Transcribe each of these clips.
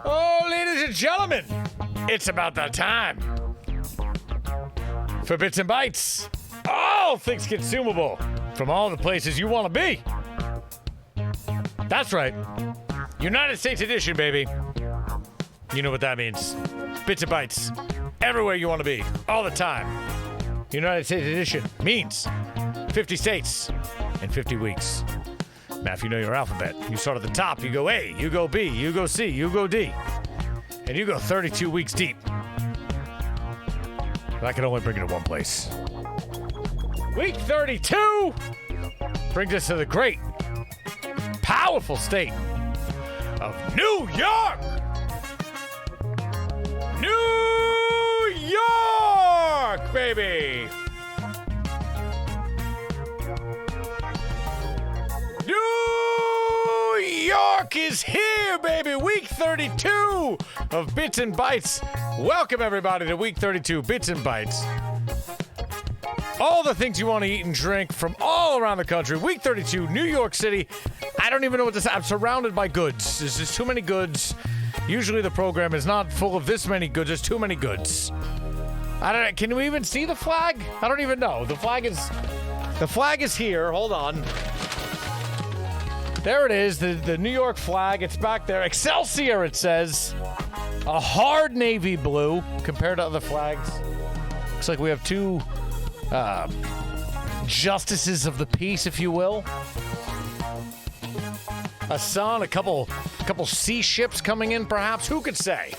Oh, ladies and gentlemen, it's about that time for Bits and Bytes. All things consumable from all the places you want to be. That's right. United States edition, baby. You know what that means. Bits and Bytes. Everywhere you want to be. All the time. United States edition means 50 states in 50 weeks. Now, if you know your alphabet, you start at the top. You go A, you go B, you go C, you go D. And you go 32 weeks deep. But I can only bring it to one place. Week 32 brings us to the great, powerful state of New York. New York, baby. New York is here, baby. Week 32 of Bits and Bytes. Welcome, everybody, to Week 32, Bits and Bytes. All the things you want to eat and drink from all around the country. Week 32, New York City. I don't even know what to say. I'm surrounded by goods. There's just too many goods. Usually the program is not full of this many goods. There's too many goods. I don't know. Can we even see the flag? I don't even know. The flag is here. Hold on. There it is, the New York flag. It's back there. Excelsior, it says. A hard navy blue compared to other flags. Looks like we have two justices of the peace, if you will. A sun, a couple sea ships coming in, perhaps. Who could say?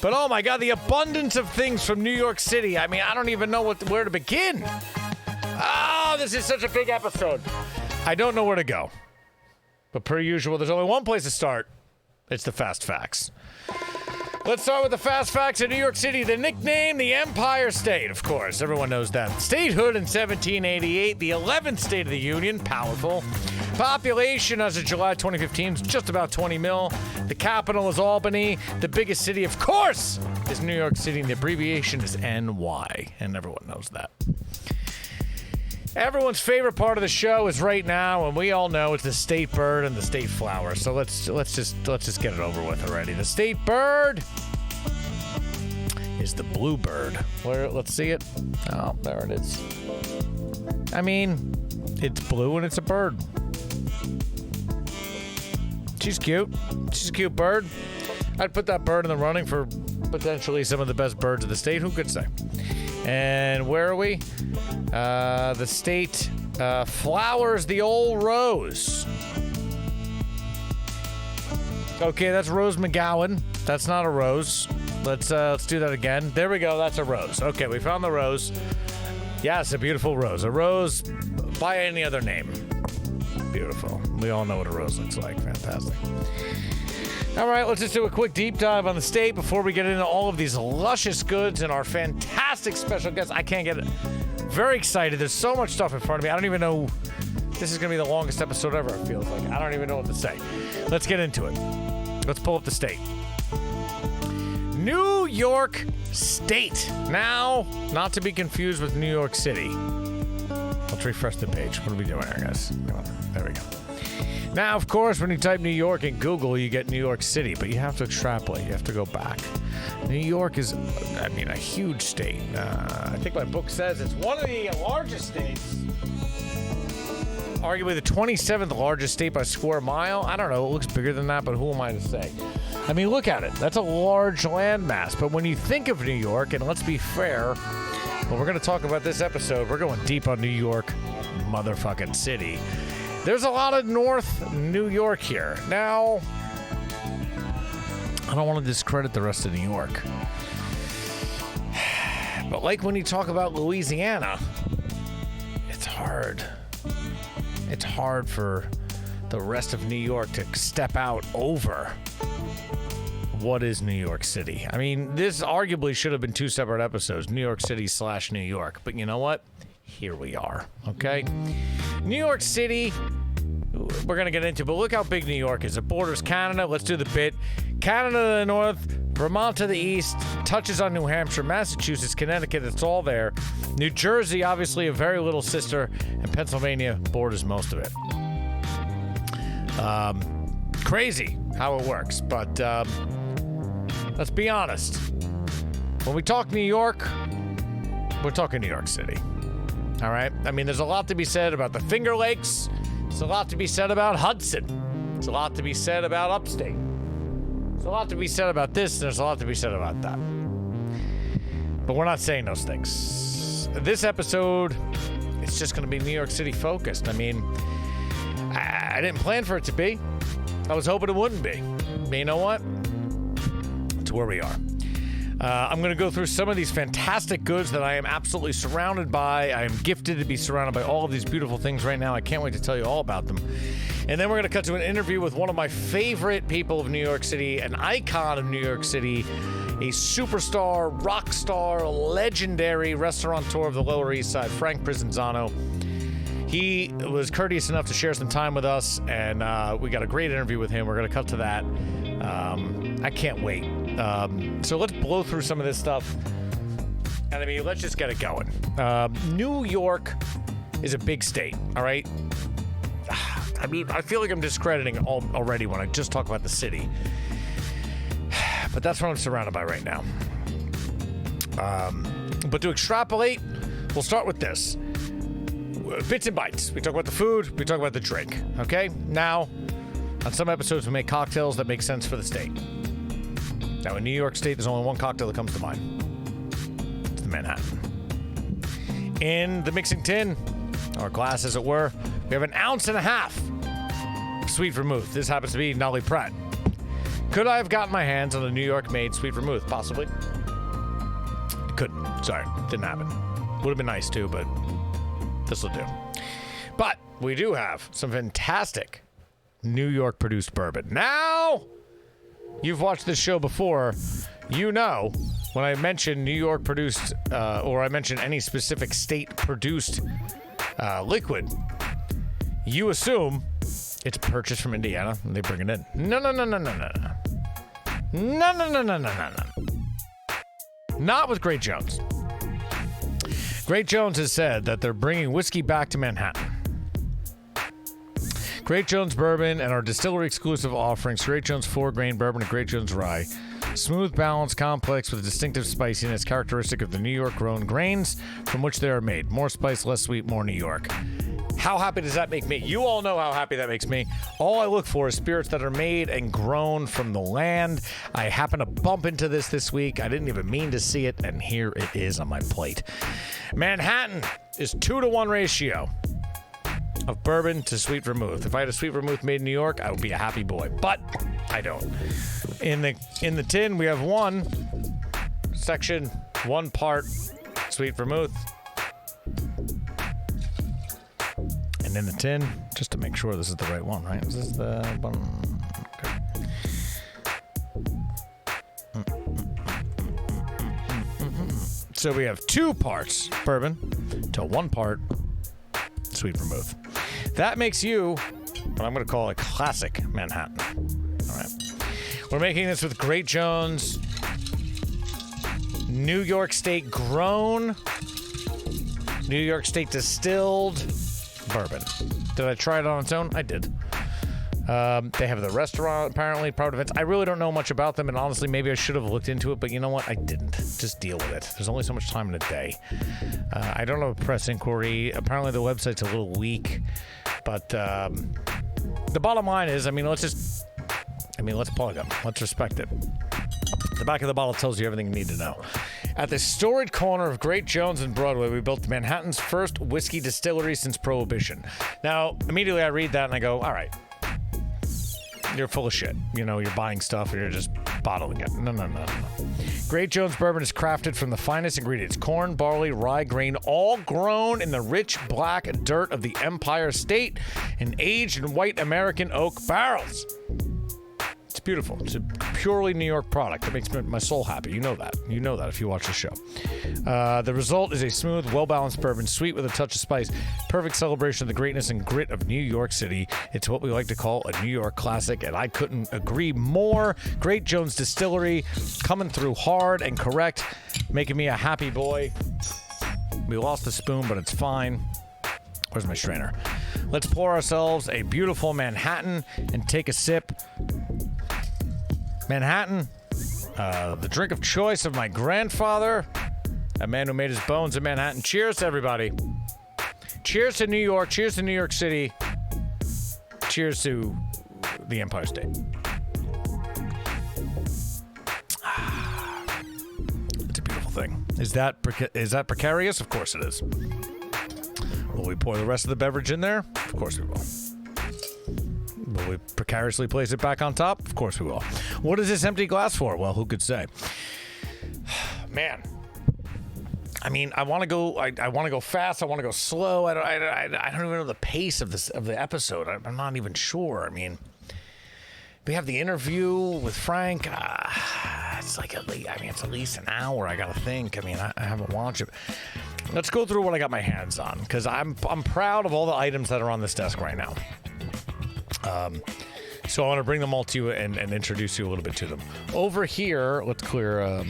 But oh my God, the abundance of things from New York City. I mean, I don't even know where to begin. Oh, this is such a big episode. I don't know where to go. But per usual, there's only one place to start. It's the Fast Facts. Let's start with the Fast Facts of New York City. The nickname, the Empire State, of course. Everyone knows that. Statehood in 1788. The 11th state of the Union. Powerful. Population as of July 2015 is just about 20 mil. The capital is Albany. The biggest city, of course, is New York City. And the abbreviation is NY. And everyone knows that. Everyone's favorite part of the show is right now, and we all know it's the state bird and the state flower. So let's just get it over with already. The state bird is the bluebird. Let's see it. Oh, there it is. I mean, it's blue and it's a bird. She's cute. She's a cute bird. I'd put that bird in the running for potentially some of the best birds of the state. Who could say? And where are we? The state flowers the old rose. Okay, that's Rose McGowan. That's not a rose. Let's do that again. There we go. That's a rose. Okay, we found the rose. Yes, a beautiful rose. A rose by any other name. Beautiful. We all know what a rose looks like. Fantastic. All right, let's just do a quick deep dive on the state before we get into all of these luscious goods and our fantastic special guests. I can't get it. Very excited. There's so much stuff in front of me. I don't even know. This is going to be the longest episode ever, it feels like. I don't even know what to say. Let's get into it. Let's pull up the state. New York State. Now, not to be confused with New York City. Let's refresh the page. What are we doing here, guys? Come on. There we go. Now, of course, when you type New York in Google, you get New York City, but you have to extrapolate. You have to go back. New York is, a huge state. I think my book says it's one of the largest states. Arguably the 27th largest state by square mile. I don't know. It looks bigger than that, but who am I to say? I mean, look at it. That's a large landmass. But when you think of New York, and let's be fair, when we're going to talk about this episode, we're going deep on New York motherfucking city. There's a lot of North New York here. Now, I don't want to discredit the rest of New York. But like when you talk about Louisiana, it's hard. It's hard for the rest of New York to step out over what is New York City. I mean, this arguably should have been two separate episodes, New York City / New York. But you know what? Here we are, okay? New York City, we're going to get into, but look how big New York is. It borders Canada. Let's do the bit. Canada to the north, Vermont to the east, touches on New Hampshire, Massachusetts, Connecticut, it's all there. New Jersey, obviously a very little sister, and Pennsylvania borders most of it. crazy how it works. But let's be honest. When we talk New York, we're talking New York City. All right? I mean, there's a lot to be said about the Finger Lakes. There's a lot to be said about Hudson. There's a lot to be said about upstate. There's a lot to be said about this. There's a lot to be said about that. But we're not saying those things. This episode, it's just going to be New York City focused. I mean, I didn't plan for it to be. I was hoping it wouldn't be. But you know what? It's where we are. I'm going to go through some of these fantastic goods that I am absolutely surrounded by. I am gifted to be surrounded by all of these beautiful things right now. I can't wait to tell you all about them. And then we're going to cut to an interview with one of my favorite people of New York City, an icon of New York City, a superstar, rock star, legendary restaurateur of the Lower East Side, Frank PRISINZANO. He was courteous enough to share some time with us, and we got a great interview with him. We're going to cut to that. I can't wait. So let's blow through some of this stuff. And I mean, let's just get it going. New York is a big state, all right? I mean, I feel like I'm discrediting already when I just talk about the city. But that's what I'm surrounded by right now. But to extrapolate, we'll start with this. Bits and bites. We talk about the food, we talk about the drink, okay? Now, on some episodes, we make cocktails that make sense for the state. Now, in New York State, there's only one cocktail that comes to mind. It's the Manhattan. In the mixing tin, or glass as it were, we have 1.5 ounces sweet vermouth. This happens to be Nolly Pratt. Could I have gotten my hands on a New York-made sweet vermouth? Possibly. Couldn't. Sorry. Didn't happen. Would have been nice too, but this will do. But we do have some fantastic New York-produced bourbon. Now, you've watched this show before. You know when I mention New York-produced, or I mention any specific state-produced liquid, you assume it's purchased from Indiana and they bring it in. No. Not with Great Jones. Great Jones has said that they're bringing whiskey back to Manhattan. Great Jones Bourbon and our distillery exclusive offerings, Great Jones 4-grain bourbon and Great Jones rye. Smooth, balanced, complex with a distinctive spiciness characteristic of the New York grown grains from which they are made. More spice, less sweet, more New York. How happy does that make me? You all know how happy that makes me. All I look for is spirits that are made and grown from the land. I happen to bump into this week. I didn't even mean to see it, and here it is on my plate. Manhattan is 2-to-1 ratio of bourbon to sweet vermouth. If I had a sweet vermouth made in New York, I would be a happy boy, but I don't. In the tin, we have one section, 1 part sweet vermouth. And in the tin, just to make sure this is the right one, right? Is this the one? Okay. So we have 2 parts bourbon to 1 part sweet vermouth. That makes you what I'm going to call a classic Manhattan. All right. We're making this with Great Jones, New York State grown, New York State distilled bourbon. Did I try it on its own? I did. They have the restaurant, apparently, Proud Events. I really don't know much about them, and honestly, maybe I should have looked into it, but you know what? I didn't. Just deal with it. There's only so much time in a day. I don't have a press inquiry. Apparently, the website's a little weak, but the bottom line is, let's plug them. Let's respect it. The back of the bottle tells you everything you need to know. At the storied corner of Great Jones and Broadway, we built Manhattan's first whiskey distillery since Prohibition. Now, immediately I read that and I go, all right, you're full of shit. You know, you're buying stuff and you're just bottling it. No. Great Jones Bourbon is crafted from the finest ingredients: corn, barley, rye, grain, all grown in the rich black dirt of the Empire State and aged in white American oak barrels. It's beautiful. It's a purely New York product. It makes my soul happy. You know that. You know that if you watch the show. The result is a smooth, well-balanced bourbon, sweet with a touch of spice. Perfect celebration of the greatness and grit of New York City. It's what we like to call a New York classic, and I couldn't agree more. Great Jones Distillery coming through hard and correct, making me a happy boy. We lost the spoon, but it's fine. Where's my strainer? Let's pour ourselves a beautiful Manhattan and take a sip. Manhattan, the drink of choice of my grandfather, a man who made his bones in Manhattan. Cheers to everybody. Cheers to New York. Cheers to New York City. Cheers to the Empire State. It's a beautiful thing. Is that precarious? Of course it is. Will we pour the rest of the beverage in there? Of course we will. Will we precariously place it back on top? Of course we will. What is this empty glass for? Well, who could say? Man. I mean, I want to go. I want to go fast. I want to go slow. I don't even know the pace of the episode. I'm not even sure. I mean, we have the interview with Frank. It's like it's at least an hour. I gotta think. I mean, I haven't watched it. Let's go through what I got my hands on because I'm proud of all the items that are on this desk right now. So I want to bring them all to you and introduce you a little bit to them. Over here, let's clear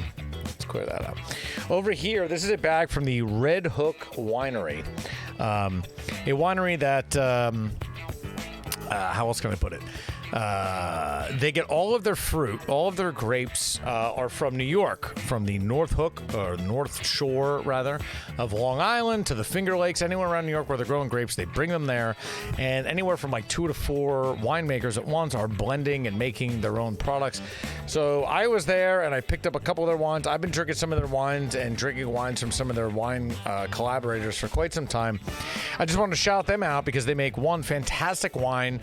that out. Over here, this is a bag from the Red Hook Winery. A winery that, how else can I put it? They get all of their fruit, all of their grapes are from New York, from the North Shore, rather, of Long Island to the Finger Lakes, anywhere around New York where they're growing grapes, they bring them there, and anywhere from like 2 to 4 winemakers at once are blending and making their own products. So I was there and I picked up a couple of their wines. I've been drinking some of their wines and drinking wines from some of their wine collaborators for quite some time. I just wanted to shout them out because they make one fantastic wine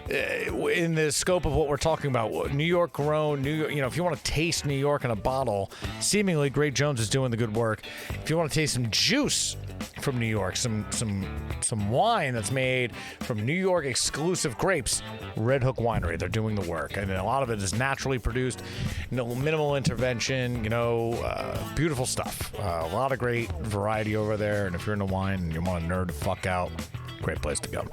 in the scope of what we're talking about. New York grown, if you want to taste New York in a bottle, seemingly Great Jones is doing the good work. If you want to taste some juice from New York, some wine that's made from New York exclusive grapes, Red Hook Winery, they're doing the work. And a lot of it is naturally produced, minimal intervention, beautiful stuff. A lot of great variety over there. And if you're into wine and you want to nerd the fuck out, great place to go.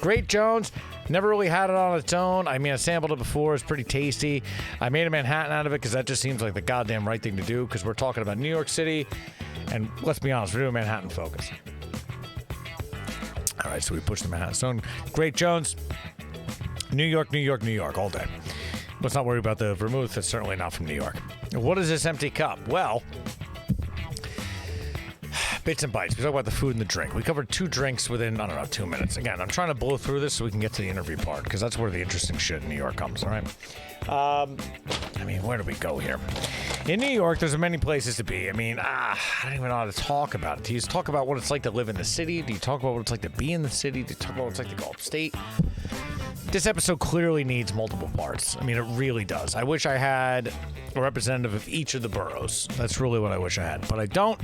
Great Jones, never really had it on its own. I mean, I sampled it before. It's pretty tasty. I made a Manhattan out of it because that just seems like the goddamn right thing to do because we're talking about New York City. And let's be honest, we're doing Manhattan focus. All right, so we push the Manhattan Stone. Great Jones, New York, New York, New York, all day. Let's not worry about the vermouth. It's certainly not from New York. What is this empty cup? Well, bits and bites. We talk about the food and the drink. We covered 2 drinks within, 2 minutes. Again, I'm trying to blow through this so we can get to the interview part because that's where the interesting shit in New York comes, all right? Where do we go here? In New York, there's many places to be. I don't even know how to talk about it. Do you talk about what it's like to live in the city? Do you talk about what it's like to be in the city? Do you talk about what it's like to go upstate? This episode clearly needs multiple parts. It really does. I wish I had a representative of each of the boroughs. That's really what I wish I had. But I don't,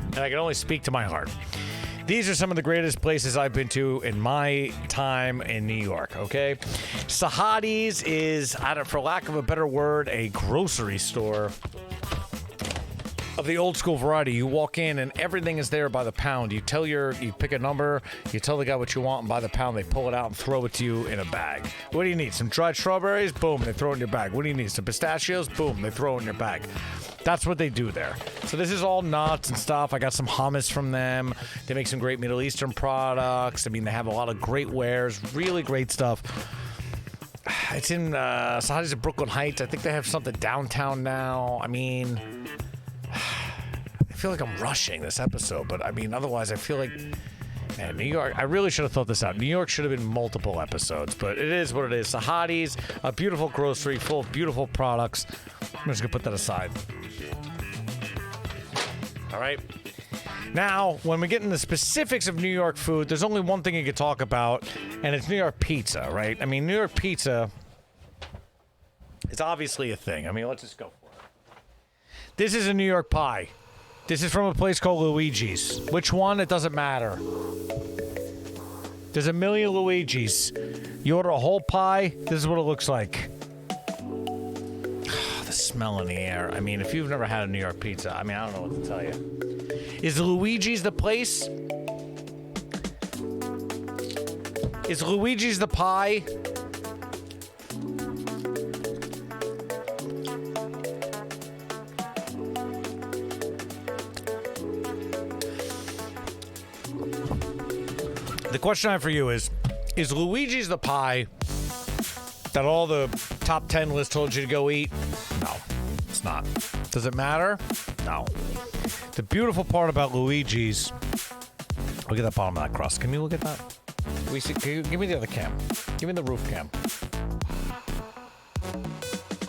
and I can only speak to my heart. These are some of the greatest places I've been to in my time in New York, okay? Sahadi's is, for lack of a better word, a grocery store of the old school variety. You walk in and everything is there by the pound. You pick a number, you tell the guy what you want, and by the pound they pull it out and throw it to you in a bag. What do you need? Some dried strawberries? Boom, they throw it in your bag. What do you need? Some pistachios? Boom, they throw it in your bag. That's what they do there. So this is all nuts and stuff. I got some hummus from them. They make some great Middle Eastern products. They have a lot of great wares, really great stuff. It's in Sahadi's at Brooklyn Heights. I think they have something downtown now. I feel like I'm rushing this episode, but otherwise I feel like, man, New York, I really should have thought this out. New York should have been multiple episodes, but it is what it is. Sahadi's, a beautiful grocery full of beautiful products. I'm just gonna put that aside. All right. Now, when we get into the specifics of New York food, there's only one thing you could talk about, and it's New York pizza, right? New York pizza is obviously a thing. Let's just go for it. This is a New York pie. This is from a place called Luigi's. Which one? It doesn't matter. There's a million Luigi's. You order a whole pie, this is what it looks like. The smell in the air. If you've never had a New York pizza, I don't know what to tell you. Is Luigi's the place? Is Luigi's the pie? The question I have for you is, Is Luigi's the pie that all the top 10 lists told you to go eat? No, it's not. Does it matter? No. The beautiful part about Luigi's, look at the bottom of that crust. Can you look at that? Can you, give me the other cam. Give me the roof cam.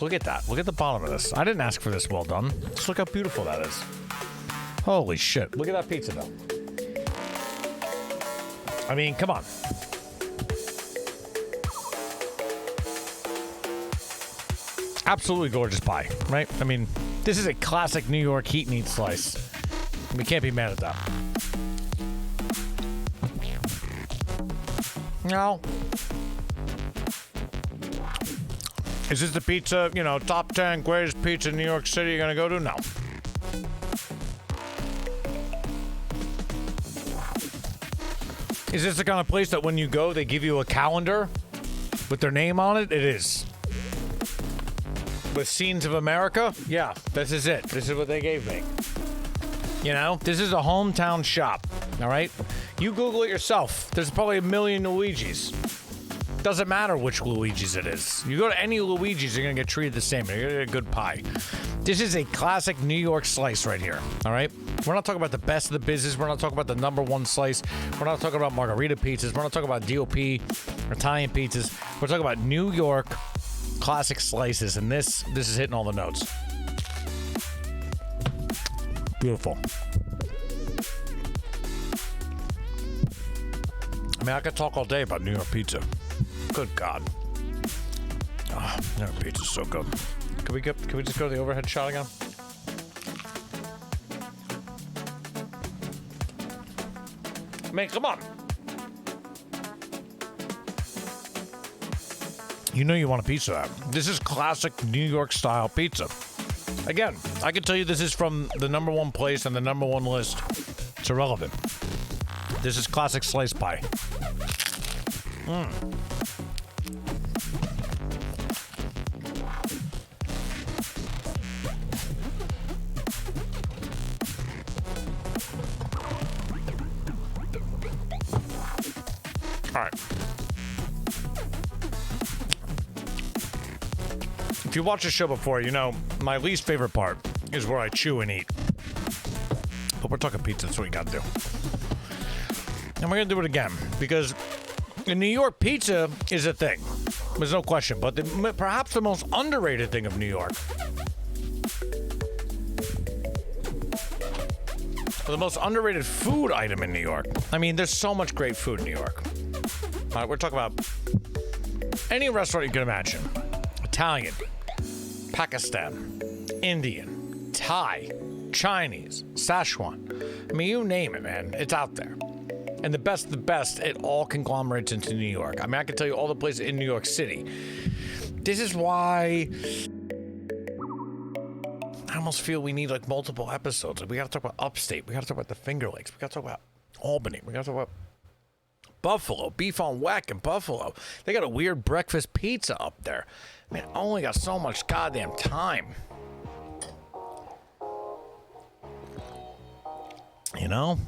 Look at that. Look at the bottom of this. I didn't ask for this. Well done. Just look how beautiful that is. Holy shit. Look at that pizza, though. I mean, come on. Absolutely gorgeous pie, right? I mean, this is a classic New York heat and eat slice. We can't be mad at that. No. Is this the pizza, you know, top 10 greatest pizza in New York City you're gonna go to? No. Is this the kind of place that when you go, they give you a calendar with their name on it? It is. With Scenes of America? Yeah, this is it. This is what they gave me. You know, this is a hometown shop, all right? You Google it yourself. There's probably a million Luigi's. Doesn't matter which Luigi's it is. You go to any Luigi's, you're gonna get treated the same. You're gonna get a good pie. This is a classic New York slice right here, all right? We're not talking about the best of the business. We're not talking about the #1 slice. We're not talking about margarita pizzas. We're not talking about DOP, Italian pizzas. We're talking about New York classic slices, and this is hitting all the notes. Beautiful. I mean, I could talk all day about New York pizza. Good God. Oh, New York pizza's so good. Can we just go to the overhead shot again? I mean, come on. You know you want a pizza of that. This is classic New York style pizza. Again, I can tell you this is from the #1 place on the #1 list. It's irrelevant. This is classic slice pie. All right. If you watched the show before, you know my least favorite part is where I chew and eat. But we're talking pizza, that's what we gotta do. And we're gonna do it again, because in New York, pizza is a thing. There's no question, but perhaps the most underrated thing of New York, or the most underrated food item in New York. I mean, there's so much great food in New York. All right, we're talking about any restaurant you can imagine. Italian, Pakistan, Indian, Thai, Chinese, Szechuan. I mean, you name it, man. It's out there. And the best, it all conglomerates into New York. I mean, I can tell you all the places in New York City. This is why I almost feel we need like multiple episodes. Like, we gotta talk about upstate. We gotta talk about the Finger Lakes. We gotta talk about Albany. We gotta talk about Buffalo, beef on whack in Buffalo. They got a weird breakfast pizza up there. I mean, I only got so much goddamn time. You know?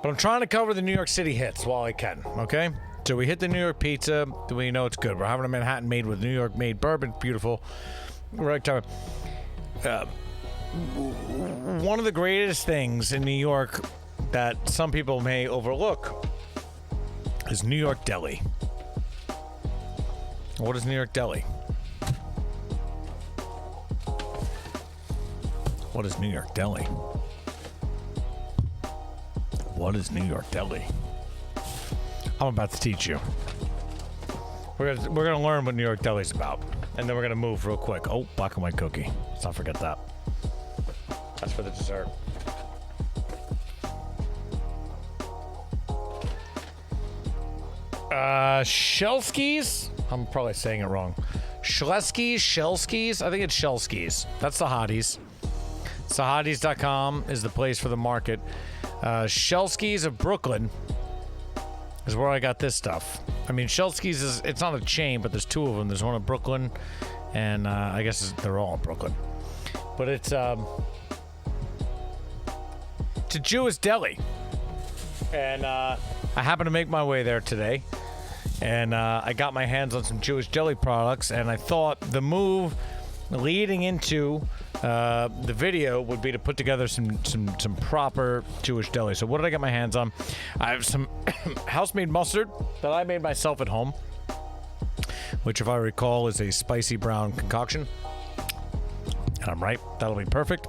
But I'm trying to cover the New York City hits while I can, okay? So we hit the New York pizza. We know it's good. We're having a Manhattan made with New York made bourbon. Beautiful. Right time. One of the greatest things in New York that some people may overlook is New York Deli. What is New York Deli? What is New York Deli? What is New York Deli? I'm about to teach you. We're gonna learn what New York Deli's about, and then we're gonna move real quick. Oh, black and white cookie. Let's not forget that. That's for the dessert. Shellskis? I'm probably saying it wrong. Shellskis? I think it's Shellskis. That's the hotties. Sahadis.com is the place for the market. Shellskis of Brooklyn is where I got this stuff. I mean, Shellskis it's not a chain, but there's two of them. There's one in Brooklyn, and I guess they're all in Brooklyn. But it's a Jewish deli. And I happened to make my way there today, and I got my hands on some Jewish deli products, and I thought the move leading into the video would be to put together some proper Jewish deli. So what did I get my hands on? I have some house-made mustard that I made myself at home, which, if I recall, is a spicy brown concoction. And I'm right. That'll be perfect.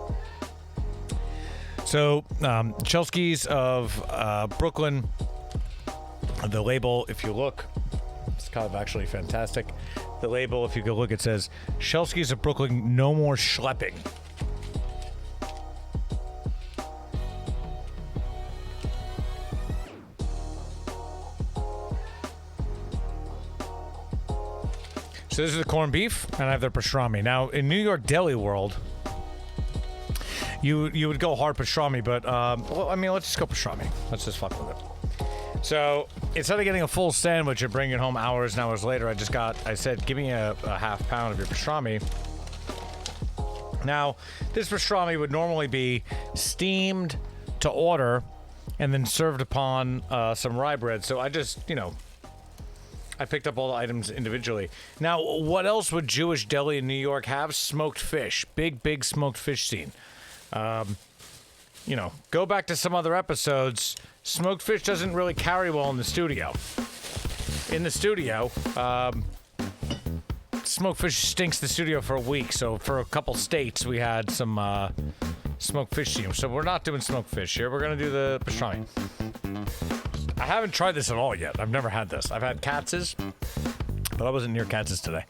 So, Chelski's of Brooklyn. The label, if you look, it's kind of actually fantastic. The label, if you go look, it says, Chelski's of Brooklyn, no more schlepping. So this is the corned beef, and I have their pastrami. Now, in New York deli world, you would go hard pastrami, but, well, I mean, let's just go pastrami. Let's just fuck with it. So, instead of getting a full sandwich and bringing it home hours and hours later, I said, give me a half pound of your pastrami. Now, this pastrami would normally be steamed to order and then served upon some rye bread. So I just, I picked up all the items individually. Now, what else would Jewish deli in New York have? Smoked fish. Big smoked fish scene. Go back to some other episodes. Smoked fish doesn't really carry well in the studio. In the studio, smoked fish stinks the studio for a week. So for a couple states, we had some smoked fish steam. So we're not doing smoked fish here. We're going to do the pastrami. I haven't tried this at all yet. I've never had this. I've had Katz's, but I wasn't near Katz's today.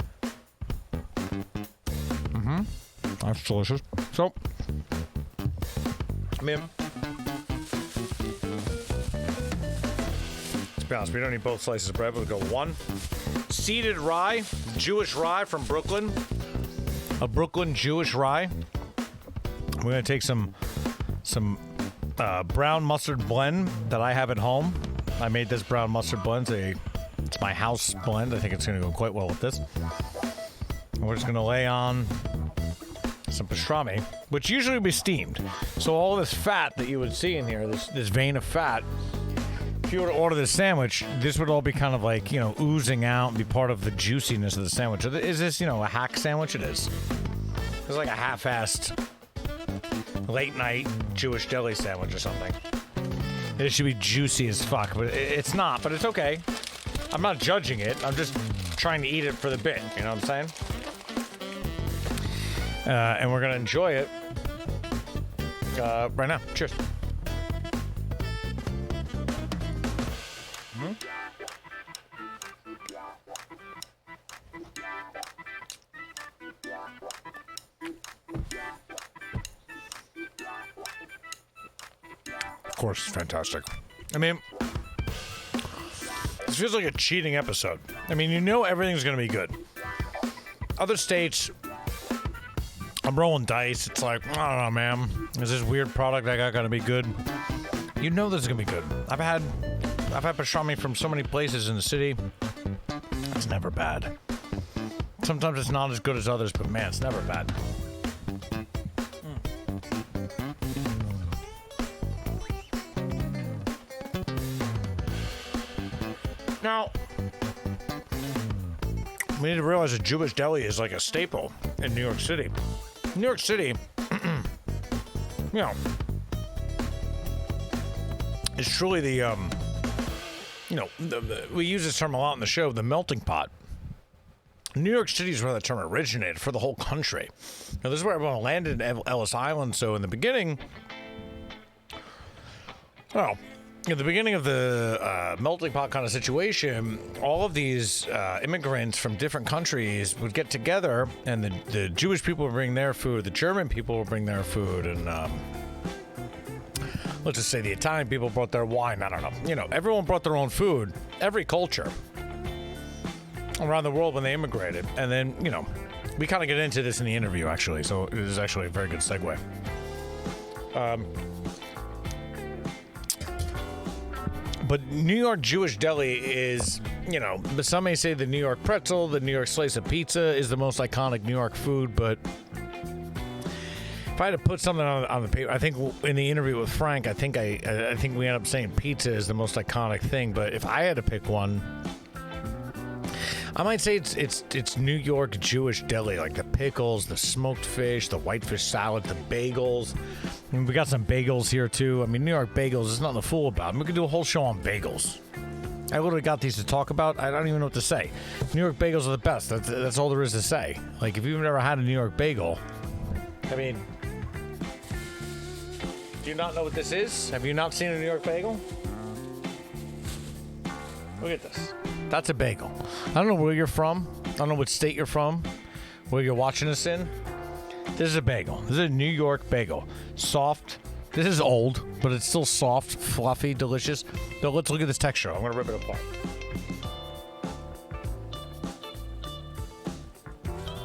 That's delicious. So, I mean, let's be honest, we don't need both slices of bread. We'll go one. Seeded rye, Jewish rye from Brooklyn. A Brooklyn Jewish rye. We're going to take some brown mustard blend that I have at home. I made this brown mustard blend. It's my house blend. I think it's going to go quite well with this. And we're just going to lay on some pastrami, which usually would be steamed. So all this fat that you would see in here, this vein of fat, if you were to order this sandwich, this would all be kind of like, oozing out and be part of the juiciness of the sandwich. Is this, a hack sandwich? It is. It's like a half-assed late night Jewish deli sandwich or something. It should be juicy as fuck, but it's not, but it's okay. I'm not judging it. I'm just trying to eat it for the bit. You know what I'm saying? And we're going to enjoy it right now. Cheers. Of course, it's fantastic. I mean, this feels like a cheating episode. I mean, everything's going to be good. Other states, I'm rolling dice. It's like, I don't know, man. Is this weird product I got going to be good? This is going to be good. I've had pastrami from so many places in the city. It's never bad. Sometimes it's not as good as others, but man, it's never bad. Now, we need to realize a Jewish deli is like a staple in New York City. New York City, is truly the, we use this term a lot in the show, the melting pot. New York City is where that term originated for the whole country. Now, this is where everyone landed in Ellis Island, so in the beginning, at the beginning of the melting pot kind of situation, all of these immigrants from different countries would get together, and the Jewish people would bring their food, the German people would bring their food, and let's just say the Italian people brought their wine. I don't know. Everyone brought their own food, every culture around the world when they immigrated. And then, we kind of get into this in the interview, actually, so it is actually a very good segue. But New York Jewish deli is, some may say the New York pretzel, the New York slice of pizza is the most iconic New York food, but If I had to put something on the paper, I think in the interview with Frank, I think we end up saying pizza is the most iconic thing. But if I had to pick one, I might say it's New York Jewish deli, like the pickles, the smoked fish, the whitefish salad, the bagels. I mean, we got some bagels here too. I mean, New York bagels is nothing to fool about. We could do a whole show on bagels. I literally got these to talk about. I don't even know what to say. New York bagels are the best. That's all there is to say. Like, if you've never had a New York bagel, I mean, do you not know what this is? Have you not seen a New York bagel? Look at this. That's a bagel. I don't know where you're from. I don't know what state you're from, where you're watching us in. This is a bagel. This is a New York bagel. Soft. This is old, but it's still soft, fluffy, delicious. So let's look at this texture. I'm going to rip it apart.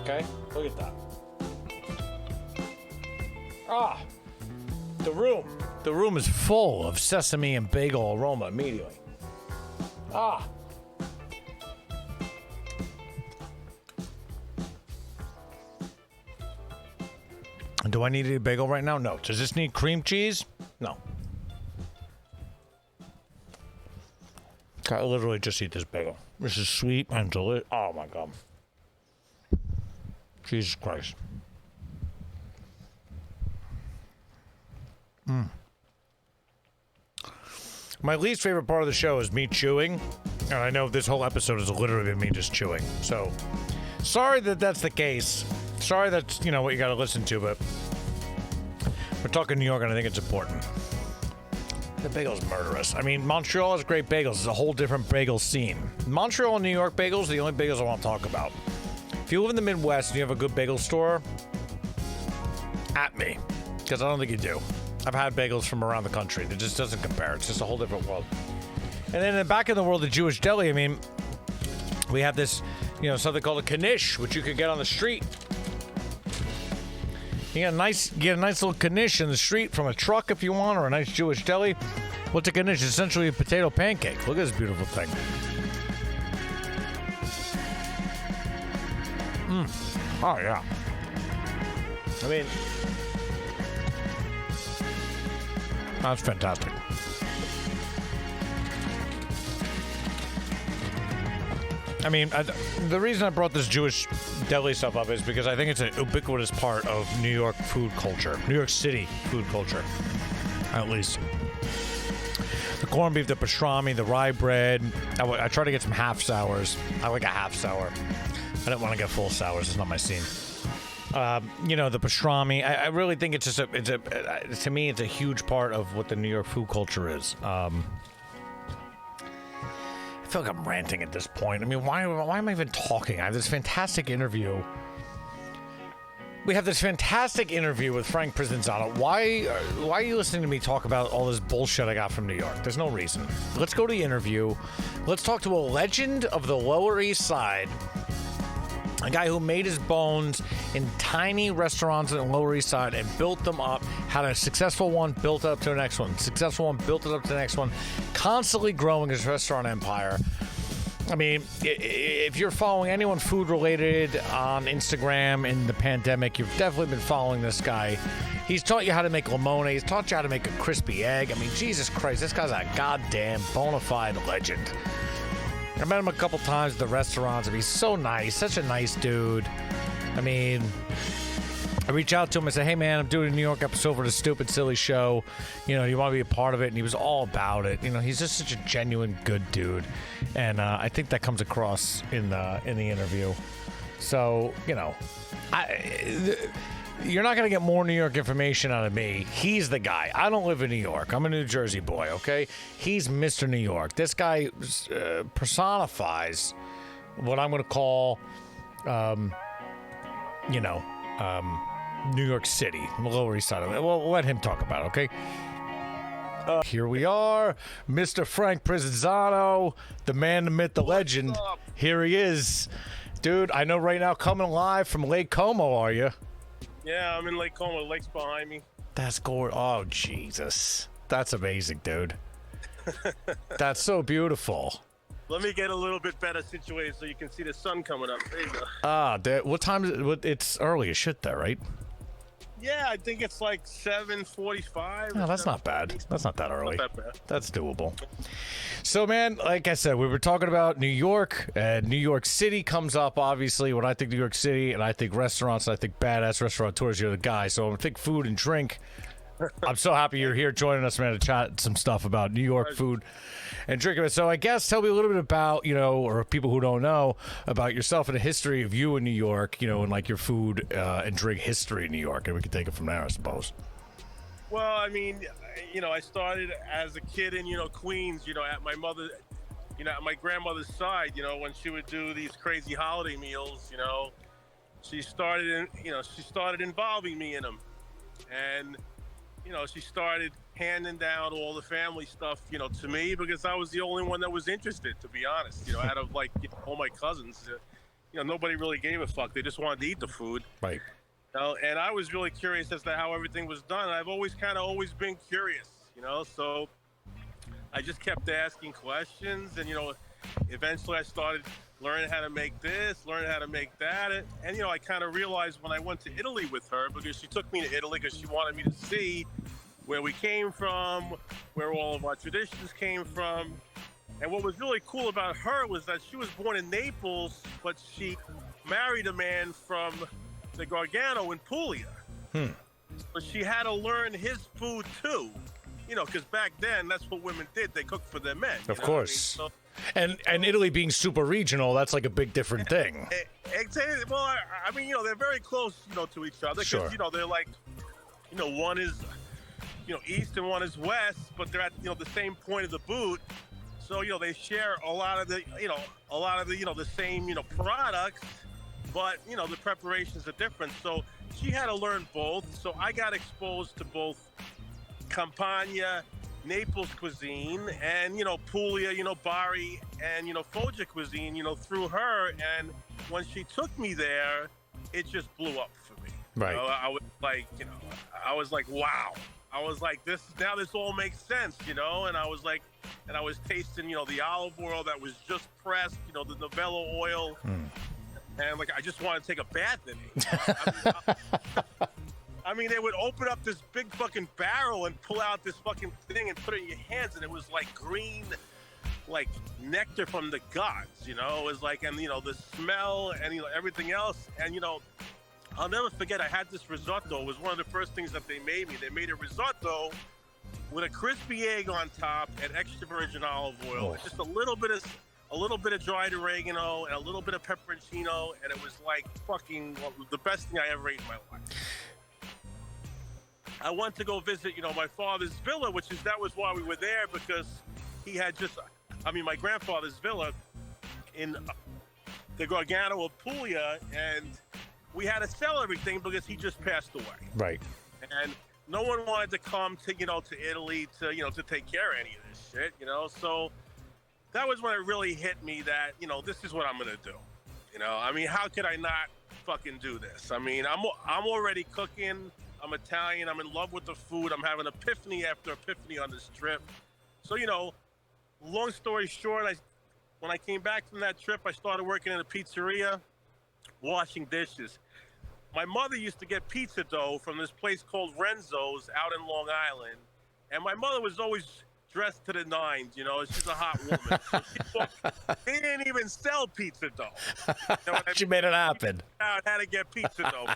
Okay, look at that. Ah, the room is full of sesame and bagel aroma immediately. Ah. Do I need a bagel right now? No. Does this need cream cheese? No. I literally just eat this bagel. This is sweet and delicious. Oh my God. Jesus Christ. My least favorite part of the show is me chewing. And I know this whole episode is literally me just chewing. So, sorry that that's the case. Sorry that's, what you got to listen to, but we're talking New York and I think it's important. The bagel's murderous. I mean, Montreal has great bagels. It's a whole different bagel scene. Montreal and New York bagels are the only bagels I want to talk about. If you live in the Midwest and you have a good bagel store, at me, because I don't think you do. I've had bagels from around the country. It just doesn't compare. It's just a whole different world. And then in the back of the world, the Jewish deli, I mean, we have this, something called a knish, which you could get on the street. You get a nice little knish in the street from a truck if you want, or a nice Jewish deli. What's a knish? It's essentially a potato pancake. Look at this beautiful thing. Oh, yeah. I mean, that's fantastic. I mean, the reason I brought this Jewish deli stuff up is because I think it's an ubiquitous part of New York food culture. New York City food culture, at least. The corned beef, the pastrami, the rye bread. I try to get some half sours. I like a half sour. I don't want to get full sours. It's not my scene. The pastrami. I really think it's just to me, it's a huge part of what the New York food culture is. I feel like I'm ranting at this point. I mean, why am I even talking? I have this fantastic interview. We have this fantastic interview with Frank PRISINZANO. Why are you listening to me talk about all this bullshit I got from New York? There's no reason. Let's go to the interview. Let's talk to a legend of the Lower East Side. A guy who made his bones in tiny restaurants in the Lower East Side and built them up, had a successful one, built up to the next one, successful one, built it up to the next one, constantly growing his restaurant empire. I mean, if you're following anyone food-related on Instagram in the pandemic, you've definitely been following this guy. He's taught you how to make limone. He's taught you how to make a crispy egg. I mean, Jesus Christ, this guy's a goddamn bona fide legend. I met him a couple times at the restaurants, and he's so nice, such a nice dude. I mean, I reach out to him and say, hey, man, I'm doing a New York episode for the Stupid Silly Show. You want to be a part of it? And he was all about it. He's just such a genuine, good dude. And I think that comes across in the interview. So, you're not going to get more New York information out of me. He's the guy. I don't live in New York. I'm a New Jersey boy, okay? He's Mr. New York. This guy personifies what I'm going to call, New York City, the Lower East Side of it. We'll let him talk about it, okay? Here we are, Mr. Frank PRISINZANO, the man, the myth, the legend. Here he is. Dude, I know right now, coming live from Lake Como, are you? Yeah, I'm in Lake Como. The lake's behind me. That's gorgeous. Oh, Jesus. That's amazing, dude. That's so beautiful. Let me get a little bit better situated so you can see the sun coming up. There you go. Ah, what time is it? It's early as shit there, right? Yeah, I think it's like 7:45. No, that's not bad. That's not that early. Not that bad. That's doable. So, man, like I said, we were talking about New York, and New York City comes up, obviously, when I think New York City, and I think restaurants, and I think badass restaurateurs, you're the guy. So I think food and drink. I'm so happy you're here joining us, man, to chat some stuff about New York food and drinking it. So I guess tell me a little bit about, or people who don't know, about yourself and the history of you in New York, and like your food and drink history in New York, and we can take it from there, I suppose. Well, I mean, I started as a kid in, Queens, at my mother, at my grandmother's side, when she would do these crazy holiday meals, she started involving me in them. And, she started handing down all the family stuff, to me, because I was the only one that was interested, to be honest, out of like all my cousins, nobody really gave a fuck. They just wanted to eat the food. Right. And I was really curious as to how everything was done. I've always been curious, so I just kept asking questions, and, eventually I started learning how to make this, learning how to make that. And I kind of realized when I went to Italy with her, because she took me to Italy because she wanted me to see where we came from, where all of our traditions came from. And what was really cool about her was that she was born in Naples, but she married a man from the Gargano in Puglia. But she had to learn his food too, because back then that's what women did. They cooked for their men. Of course. I mean? And Italy being super regional, that's like a big different thing. Well, I mean, they're very close, to each other. Sure. Because, they're like, one is, east and one is west, but they're at, the same point of the boot. So, they share a lot of the, the same, products, but, the preparations are different. So she had to learn both. So I got exposed to both Campania, Naples cuisine, and, Puglia, Bari, and, Foggia cuisine, through her. And when she took me there, it just blew up for me. Right. I was like, wow. I was like, this all makes sense, and I was like, and I was tasting, the olive oil that was just pressed, the Novello oil. And like, I just wanted to take a bath in it. I mean, they would open up this big fucking barrel and pull out this fucking thing and put it in your hands, and it was like green, like nectar from the gods, It was like, and the smell and everything else, and I'll never forget. I had this risotto. It was one of the first things that they made me. They made a risotto with a crispy egg on top and extra virgin olive oil, just a little bit of dried oregano and a little bit of pepperoncino, and it was like fucking the best thing I ever ate in my life. I went to go visit, my father's villa, that was why we were there, because he had my grandfather's villa in the Gargano of Puglia, and we had to sell everything because he just passed away. Right. And no one wanted to come to, to Italy to take care of any of this shit, so that was when it really hit me that, this is what I'm going to do. I mean, how could I not fucking do this? I mean, I'm already cooking. I'm Italian. I'm in love with the food. I'm having epiphany after epiphany on this trip. So, long story short, when I came back from that trip, I started working in a pizzeria, washing dishes. My mother used to get pizza dough from this place called Renzo's out in Long Island. And my mother was always dressed to the nines, she's a hot woman. So they didn't even sell pizza dough. She made it happen. Out how to get pizza dough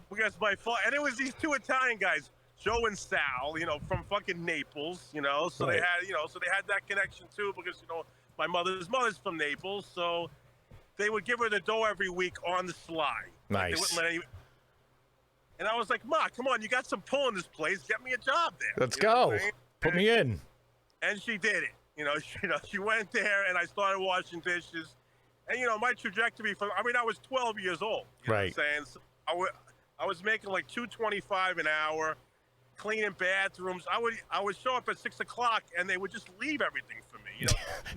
because my father, and it was these two Italian guys, Joe and Sal, from fucking Naples, so right. they had that connection too, because my mother's from Naples, so they would give her the dough every week on the sly. Nice. They wouldn't let and I was like, Ma, come on, you got some pull in this place. Get me a job there. Let's go. Put me in. And she did it. She went there, and I started washing dishes. And, my trajectory I was 12 years old. You know what I'm saying? So I was making like $2.25 an hour, cleaning bathrooms. I would show up at 6 o'clock, and they would just leave everything for me.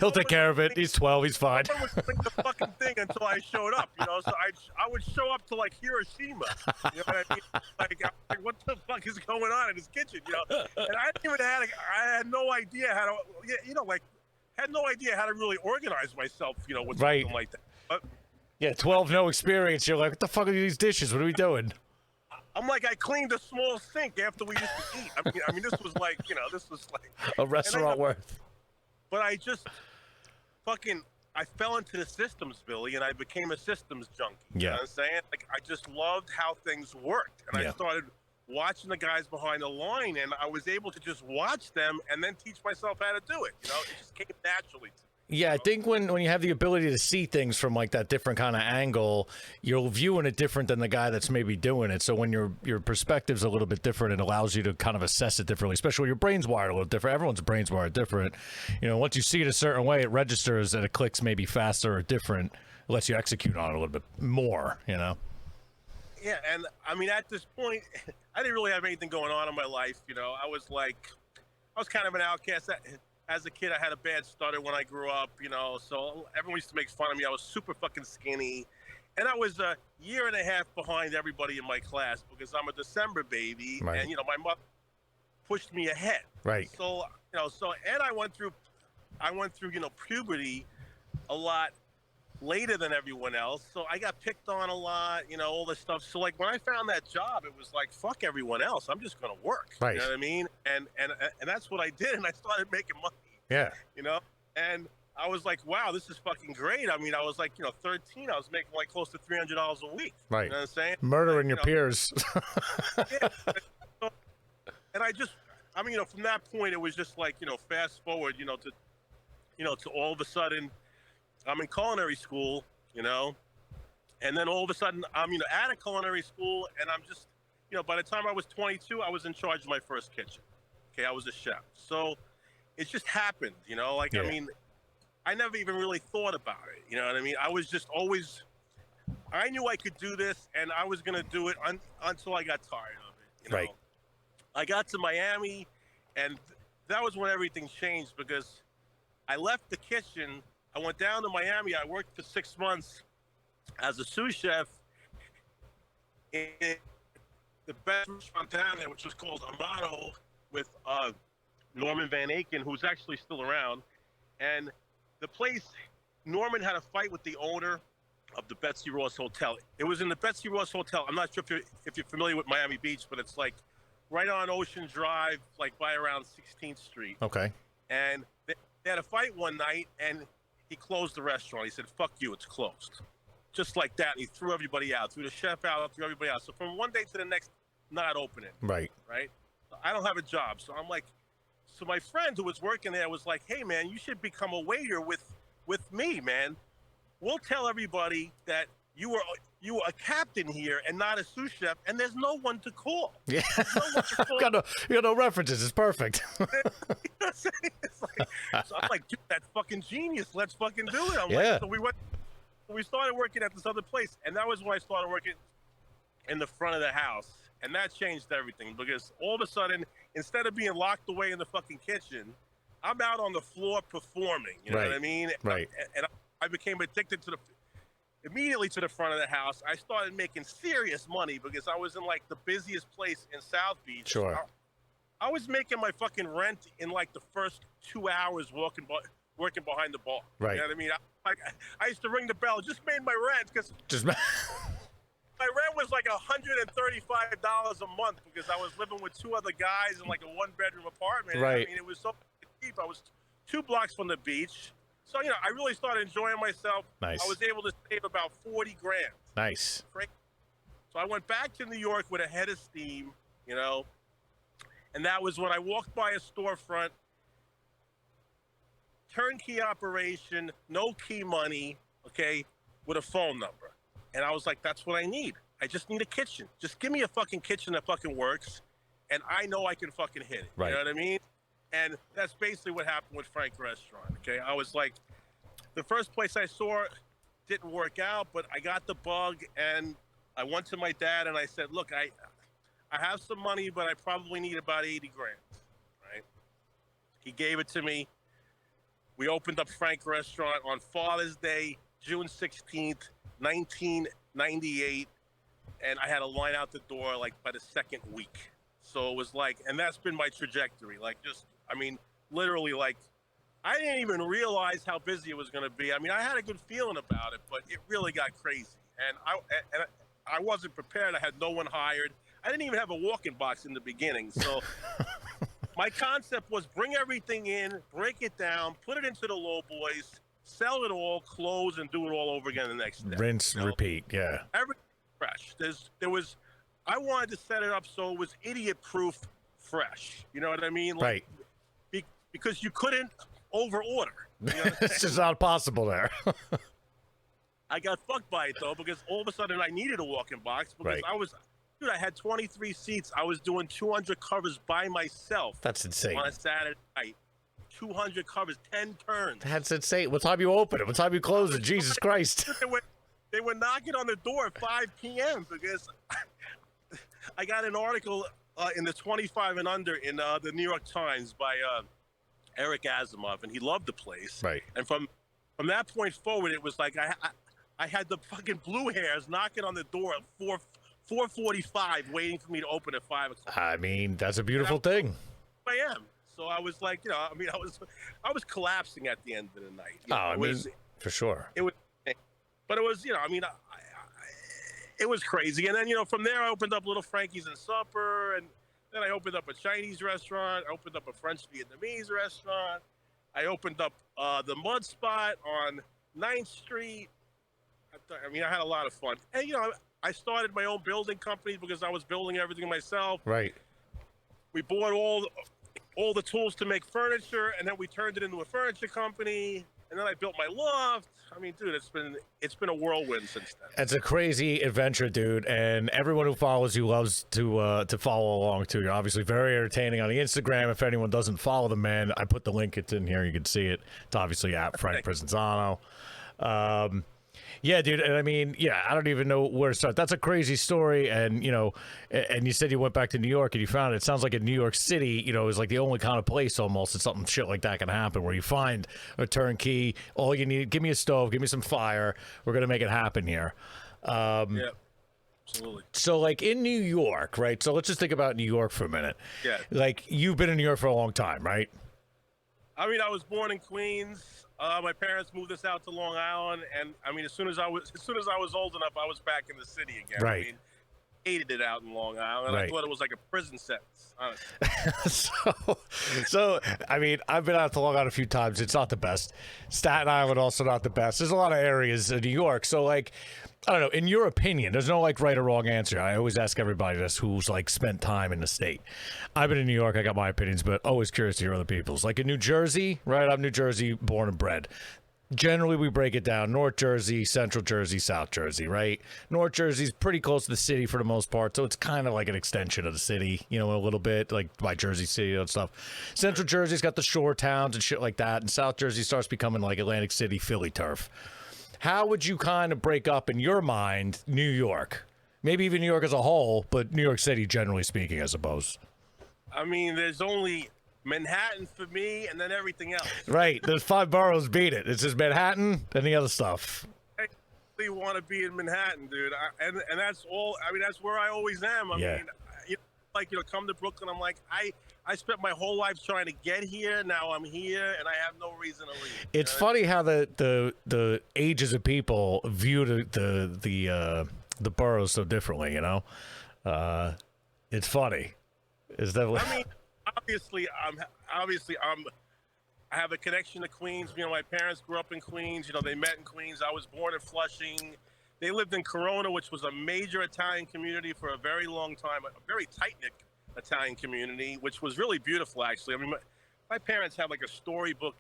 He'll take care of it. He's 12. He's fine. No one would think the fucking thing until I showed up. So I would show up to like Hiroshima. You know what I mean? Like what the fuck is going on in his kitchen? And I had no idea how to, had no idea how to really organize myself. With something like that. But, yeah, 12, no experience. You're like, what the fuck are these dishes? What are we doing? I'm like, I cleaned a small sink after we used to eat. I mean, this was like, this was like a restaurant worth. But I just I fell into the systems, Billy, and I became a systems junkie. Yeah. You know what I'm saying? Like, I just loved how things worked. And I started watching the guys behind the line, and I was able to just watch them and then teach myself how to do it. It just came naturally to me. Yeah, I think when you have the ability to see things from like that different kind of angle, you're viewing it different than the guy that's maybe doing it. So when your perspective's a little bit different, it allows you to kind of assess it differently, especially when your brain's wired a little different. Everyone's brain's wired different. Once you see it a certain way, it registers and it clicks maybe faster or different. It lets you execute on it a little bit more, Yeah, and I mean, at this point, I didn't really have anything going on in my life. I was kind of an outcast. As a kid, I had a bad stutter when I grew up, so everyone used to make fun of me. I was super fucking skinny. And I was a year and a half behind everybody in my class because I'm a December baby. Right. And, my mother pushed me ahead. Right. So, and I went through, puberty a lot later than everyone else. So I got picked on a lot, all this stuff. So, like, when I found that job, it was like, fuck everyone else. I'm just going to work. Right. You know what I mean? And that's what I did. And I started making money. Yeah. And I was like, wow, this is fucking great. I mean, I was like, 13. I was making like close to $300 a week. Right. You know what I'm saying? Murdering your peers. Yeah. And from that point, it was just like, fast forward, to all of a sudden, I'm in culinary school, and then all of a sudden I'm, at a culinary school, and I'm just, by the time I was 22, I was in charge of my first kitchen. Okay, I was a chef. So it just happened, I mean, I never even really thought about it. You know what I mean? I was just always, I knew I could do this, and I was going to do it until I got tired of it. Right. I got to Miami, and that was when everything changed because I left the kitchen. I went down to Miami. I worked for 6 months as a sous chef in the best restaurant down there, which was called Amato, with Norman Van Aken, who's actually still around. And the place, Norman had a fight with the owner of the Betsy Ross Hotel. It was in the Betsy Ross Hotel. I'm not sure if you're familiar with Miami Beach, but it's like right on Ocean Drive, like by around 16th Street. Okay. And they had a fight one night, and he closed the restaurant. He said, fuck you, it's closed. Just like that. And he threw everybody out, threw the chef out, threw everybody out. So from one day to the next, not opening. Right. Right? I don't have a job. So I'm like, so my friend who was working there was like, hey, man, you should become a waiter with me, man. We'll tell everybody that you were a captain here and not a sous chef, and there's no one to call. Yeah. No one to call. you got no references. It's perfect. It's like, so I'm like, dude, that's fucking genius. Let's fucking do it. I'm Yeah. like, so we started working at this other place, and that was when I started working in the front of the house. And that changed everything because all of a sudden, instead of being locked away in the fucking kitchen, I'm out on the floor performing. You know what I mean? Right. And I became addicted immediately to the front of the house. I started making serious money because I was in like the busiest place in South Beach. Sure. I was making my fucking rent in like the first 2 hours working behind the bar. Right. You know what I mean? I used to ring the bell, just made my rent because my rent was like $135 a month because I was living with two other guys in like a 1-bedroom apartment. Right. I mean, it was so cheap. I was 2 blocks from the beach. So, I really started enjoying myself. Nice. I was able to save about 40 grand. Nice. So I went back to New York with a head of steam, and that was when I walked by a storefront, turnkey operation, no key money, okay, with a phone number. And I was like, that's what I need. I just need a kitchen. Just give me a fucking kitchen that fucking works, and I know I can fucking hit it. Right. You know what I mean? And that's basically what happened with Frank Restaurant, okay? I was like, the first place I saw didn't work out, but I got the bug, and I went to my dad, and I said, look, I have some money, but I probably need about 80 grand, right? He gave it to me. We opened up Frank Restaurant on Father's Day, June 16th, 1998, and I had a line out the door like by the second week. So it was like, and that's been my trajectory. Like literally like, I didn't even realize how busy it was going to be. I mean, I had a good feeling about it, but it really got crazy. And I wasn't prepared. I had no one hired. I I didn't even have a walk-in box in the beginning. So my concept was bring everything in, break it down, put it into the low boys, sell it all, close, and do it all over again the next day. Rinse, repeat, yeah. Everything fresh. I wanted to set it up so it was idiot-proof fresh. You know what I mean? Right. Because you couldn't over-order. You know It's just not possible there. I got fucked by it, though, because all of a sudden I needed a walk-in box because I had 23 seats. I was doing 200 covers by myself. That's insane. On a Saturday night. 200 covers, 10 turns. That's insane. What time you open it? What time you close it? Jesus Christ. They were knocking on the door at 5 p.m. because I got an article in the 25 and under in the New York Times by Eric Asimov, and he loved the place. Right. And from that point forward, it was like I had the fucking blue hairs knocking on the door at 4:45, waiting for me to open at 5 o'clock. I mean, that's a beautiful thing. I am. So I was like, I was collapsing at the end of the night. For sure. It was, but it was, it was crazy. And then, from there, I opened up Little Frankie's and Supper, and then I opened up a Chinese restaurant. I opened up a French Vietnamese restaurant. I opened up the Mud Spot on 9th Street. I had a lot of fun. And, I started my own building company because I was building everything myself. Right. We bought all the tools to make furniture, and then we turned it into a furniture company, and then I built my loft. I mean, dude, it's been a whirlwind since then. It's a crazy adventure, dude, and everyone who follows you loves to follow along too. You're obviously very entertaining on the Instagram. If anyone doesn't follow the man, I put the link. It's in here. You can see it. It's obviously at Frank PRISINZANO. Yeah, dude, and I don't even know where to start. That's a crazy story, and and you said you went back to New York and you found it sounds like in New York City, is like the only kind of place almost that something shit like that can happen, where you find a turnkey, all you need, give me a stove, give me some fire, we're gonna make it happen here. Yeah, absolutely. So, like, in New York, right? So let's just think about New York for a minute. Yeah. Like, you've been in New York for a long time, right? I was born in Queens. My parents moved us out to Long Island, and as soon as I was old enough, I was back in the city again. Right. Hated it out in Long Island. Right. I thought it was like a prison sentence, honestly. so I've been out to Long Island a few times. It's not the best. Staten Island also not the best. There's a lot of areas in New York. So, like, I don't know. In your opinion, there's no like right or wrong answer. I always ask everybody this who's like spent time in the state. I've been in New York. I got my opinions, but always curious to hear other people's. Like in New Jersey, right? I'm New Jersey, born and bred. Generally, we break it down: North Jersey, Central Jersey, South Jersey, right? North Jersey's pretty close to the city for the most part, so it's kind of like an extension of the city, a little bit, like by Jersey City and stuff. Central Jersey's got the shore towns and shit like that, and South Jersey starts becoming like Atlantic City, Philly turf. How would you kind of break up, in your mind, New York? Maybe even New York as a whole, but New York City, generally speaking, I suppose. There's only Manhattan for me, and then everything else. Right. There's 5 boroughs beat it. It's just Manhattan and the other stuff. I really want to be in Manhattan, dude. And that's all. That's where I always am. Come to Brooklyn. I'm like, I spent my whole life trying to get here. Now I'm here, and I have no reason to leave. It's funny how the ages of people view the boroughs so differently. It's funny. It's definitely. Obviously, I have a connection to Queens. My parents grew up in Queens. They met in Queens. I was born in Flushing. They lived in Corona, which was a major Italian community for a very long time, a very tight-knit Italian community, which was really beautiful, actually. My parents had like a storybook,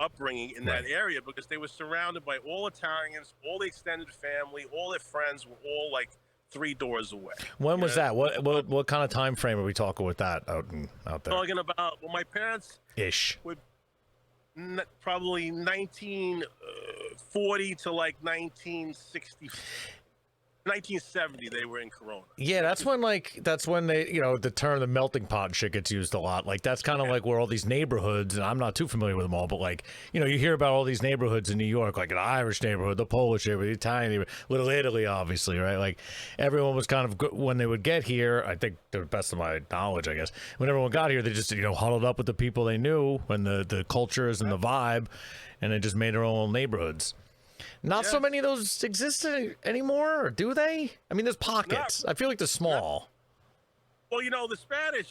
upbringing in that area because they were surrounded by all Italians, all the extended family, all their friends were all like 3 doors away. When was that? What kind of time frame are we talking with that out there? Talking about my parents would probably 1940 to like 1970 they were in Corona. Yeah, that's when they, the term the melting pot and shit gets used a lot. Like that's kind of like where all these neighborhoods, and I'm not too familiar with them all, but like, you hear about all these neighborhoods in New York, like an Irish neighborhood, the Polish neighborhood, the Italian neighborhood, Little Italy, obviously, right? Like everyone was kind of, when they would get here, I think to the best of my knowledge, I guess, when everyone got here, they just, huddled up with the people they knew and the cultures and the vibe, and they just made their own neighborhoods. Not so many of those exist anymore, or do they? There's pockets. I feel like they're small. Well, the Spanish,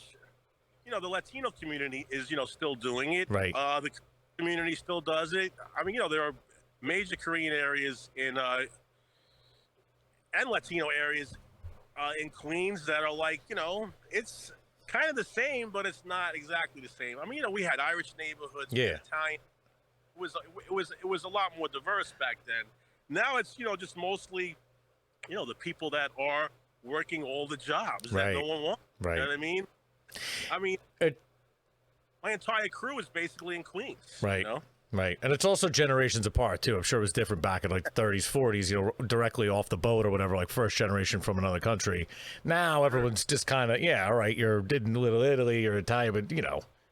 the Latino community is, still doing it. Right. The community still does it. I mean, there are major Korean areas and Latino areas in Queens that are like, it's kind of the same, but it's not exactly the same. I mean, we had Irish neighborhoods, Yeah. Italian. It was a lot more diverse back then. Now it's, just mostly, the people that are working all the jobs Right. that no one wants. Right. You know what I mean? My entire crew is basically in Queens. Right. Right. And it's also generations apart, too. I'm sure it was different back in like the 30s, 40s, directly off the boat or whatever, like first generation from another country. Now everyone's just kind of, yeah, all right, you're in Little Italy, you're Italian, but,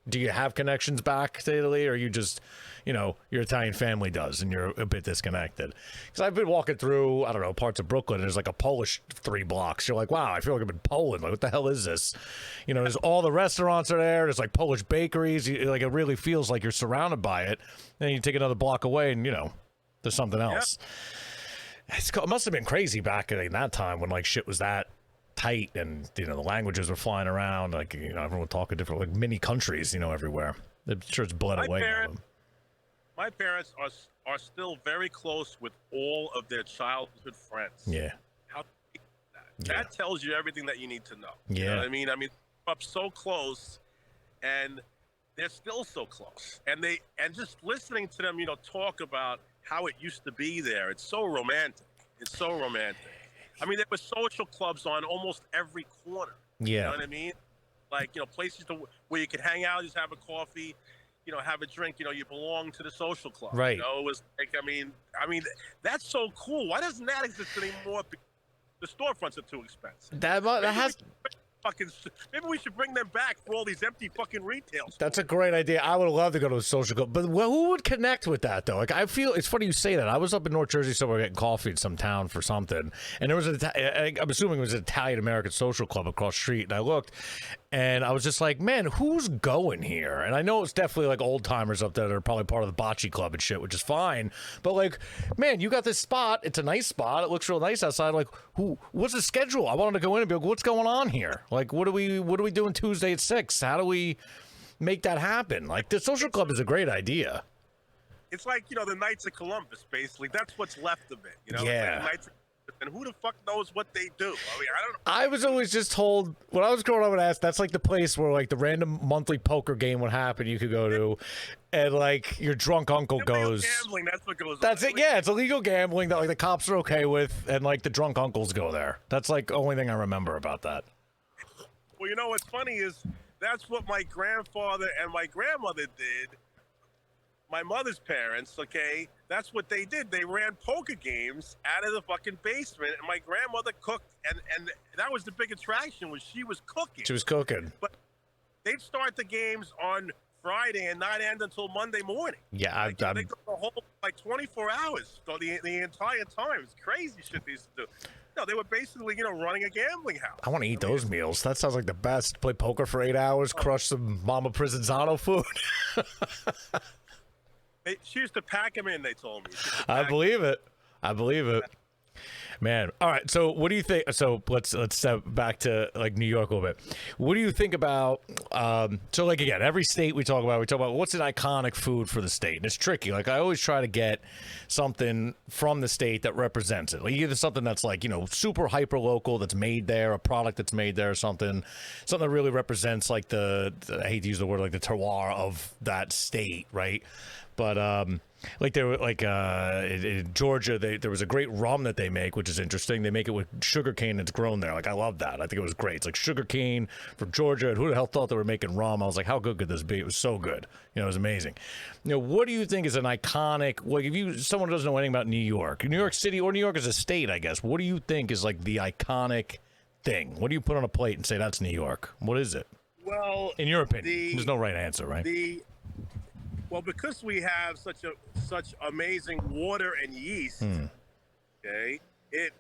do you have connections back to Italy, or you just, your Italian family does, and you're a bit disconnected? Because I've been walking through, I don't know, parts of Brooklyn, and there's like a Polish 3 blocks. You're like, wow, I feel like I'm in Poland. Like, what the hell is this? There's all the restaurants are there. There's like Polish bakeries. Like, it really feels like you're surrounded by it. Then you take another block away, and, there's something else. Yeah. It must have been crazy back in that time when, like, shit was that tight, and the languages were flying around, like everyone talking different, like mini countries, everywhere. The church bled away. My parents are still very close with all of their childhood friends. Yeah. That tells you everything that you need to know. Yeah. You know what I mean? I mean, up so close, and they're still so close, and just listening to them, talk about how it used to be there. It's so romantic. It's so romantic. I mean, there were social clubs on almost every corner. Yeah. You know what I mean? Like, places where you could hang out, just have a coffee, have a drink, you belong to the social club. Right. It was like, I mean, that's so cool. Why doesn't that exist anymore? The storefronts are too expensive. Maybe we should bring them back for all these empty fucking retail stores. That's a great idea. I would love to go to a social club, but who would connect with that though? Like, I feel it's funny you say that. I was up in North Jersey somewhere getting coffee in some town for something, and there was I'm assuming it was an Italian American social club across the street, and I looked, and I was just like, man, who's going here? And I know it's definitely like old timers up there that are probably part of the bocce club and shit, which is fine. But like, man, you got this spot. It's a nice spot. It looks real nice outside. Like, what's the schedule? I wanted to go in and be like, what's going on here? Like, what are we doing Tuesday at 6? How do we make that happen? Like, the social club is a great idea. It's like, the Knights of Columbus, basically. That's what's left of it, Yeah. Like the and who the fuck knows what they do? I mean, I don't know. I was always just told when I was growing up, and asked, that's like the place where like the random monthly poker game would happen. You could go to, and like your drunk uncle goes. Gambling, that's what goes. That's on. it. Yeah, it's illegal gambling that like the cops are okay with, and like the drunk uncles go there. That's like the only thing I remember about that. Well, what's funny is that's what my grandfather and my grandmother did. My mother's parents, okay, that's what they did. They ran poker games out of the fucking basement, and my grandmother cooked, and that was the big attraction, was she was cooking. She was cooking. But they'd start the games on Friday and not end until Monday morning. Yeah, they go the whole 24 hours, so the entire time. It's crazy shit they used to do. No, they were basically, running a gambling house. I want to eat those meals. That sounds like the best. Play poker for 8 hours, crush some Mama PRISINZANO food. She used to pack them in, they told me. I believe it. Man. All right. So what do you think? So let's step back to like New York a little bit. What do you think about, so like again, every state we talk about what's an iconic food for the state. And it's tricky. Like I always try to get something from the state that represents it. Like either something that's like, super hyper local that's made there, a product that's made there, or something that really represents like I hate to use the word, like the terroir of that state. Right. But like they were like in Georgia, there was a great rum that they make, which is interesting. They make it with sugar cane that's grown there. Like I love that. I think it was great. It's like sugar cane from Georgia. And who the hell thought they were making rum? I was like, how good could this be? It was so good. It was amazing. What do you think is an iconic? Like if someone doesn't know anything about New York City, or New York as a state, I guess. What do you think is like the iconic thing? What do you put on a plate and say that's New York? What is it? Well, in your opinion, there's no right answer, right? Well, because we have such amazing water and yeast, okay, it's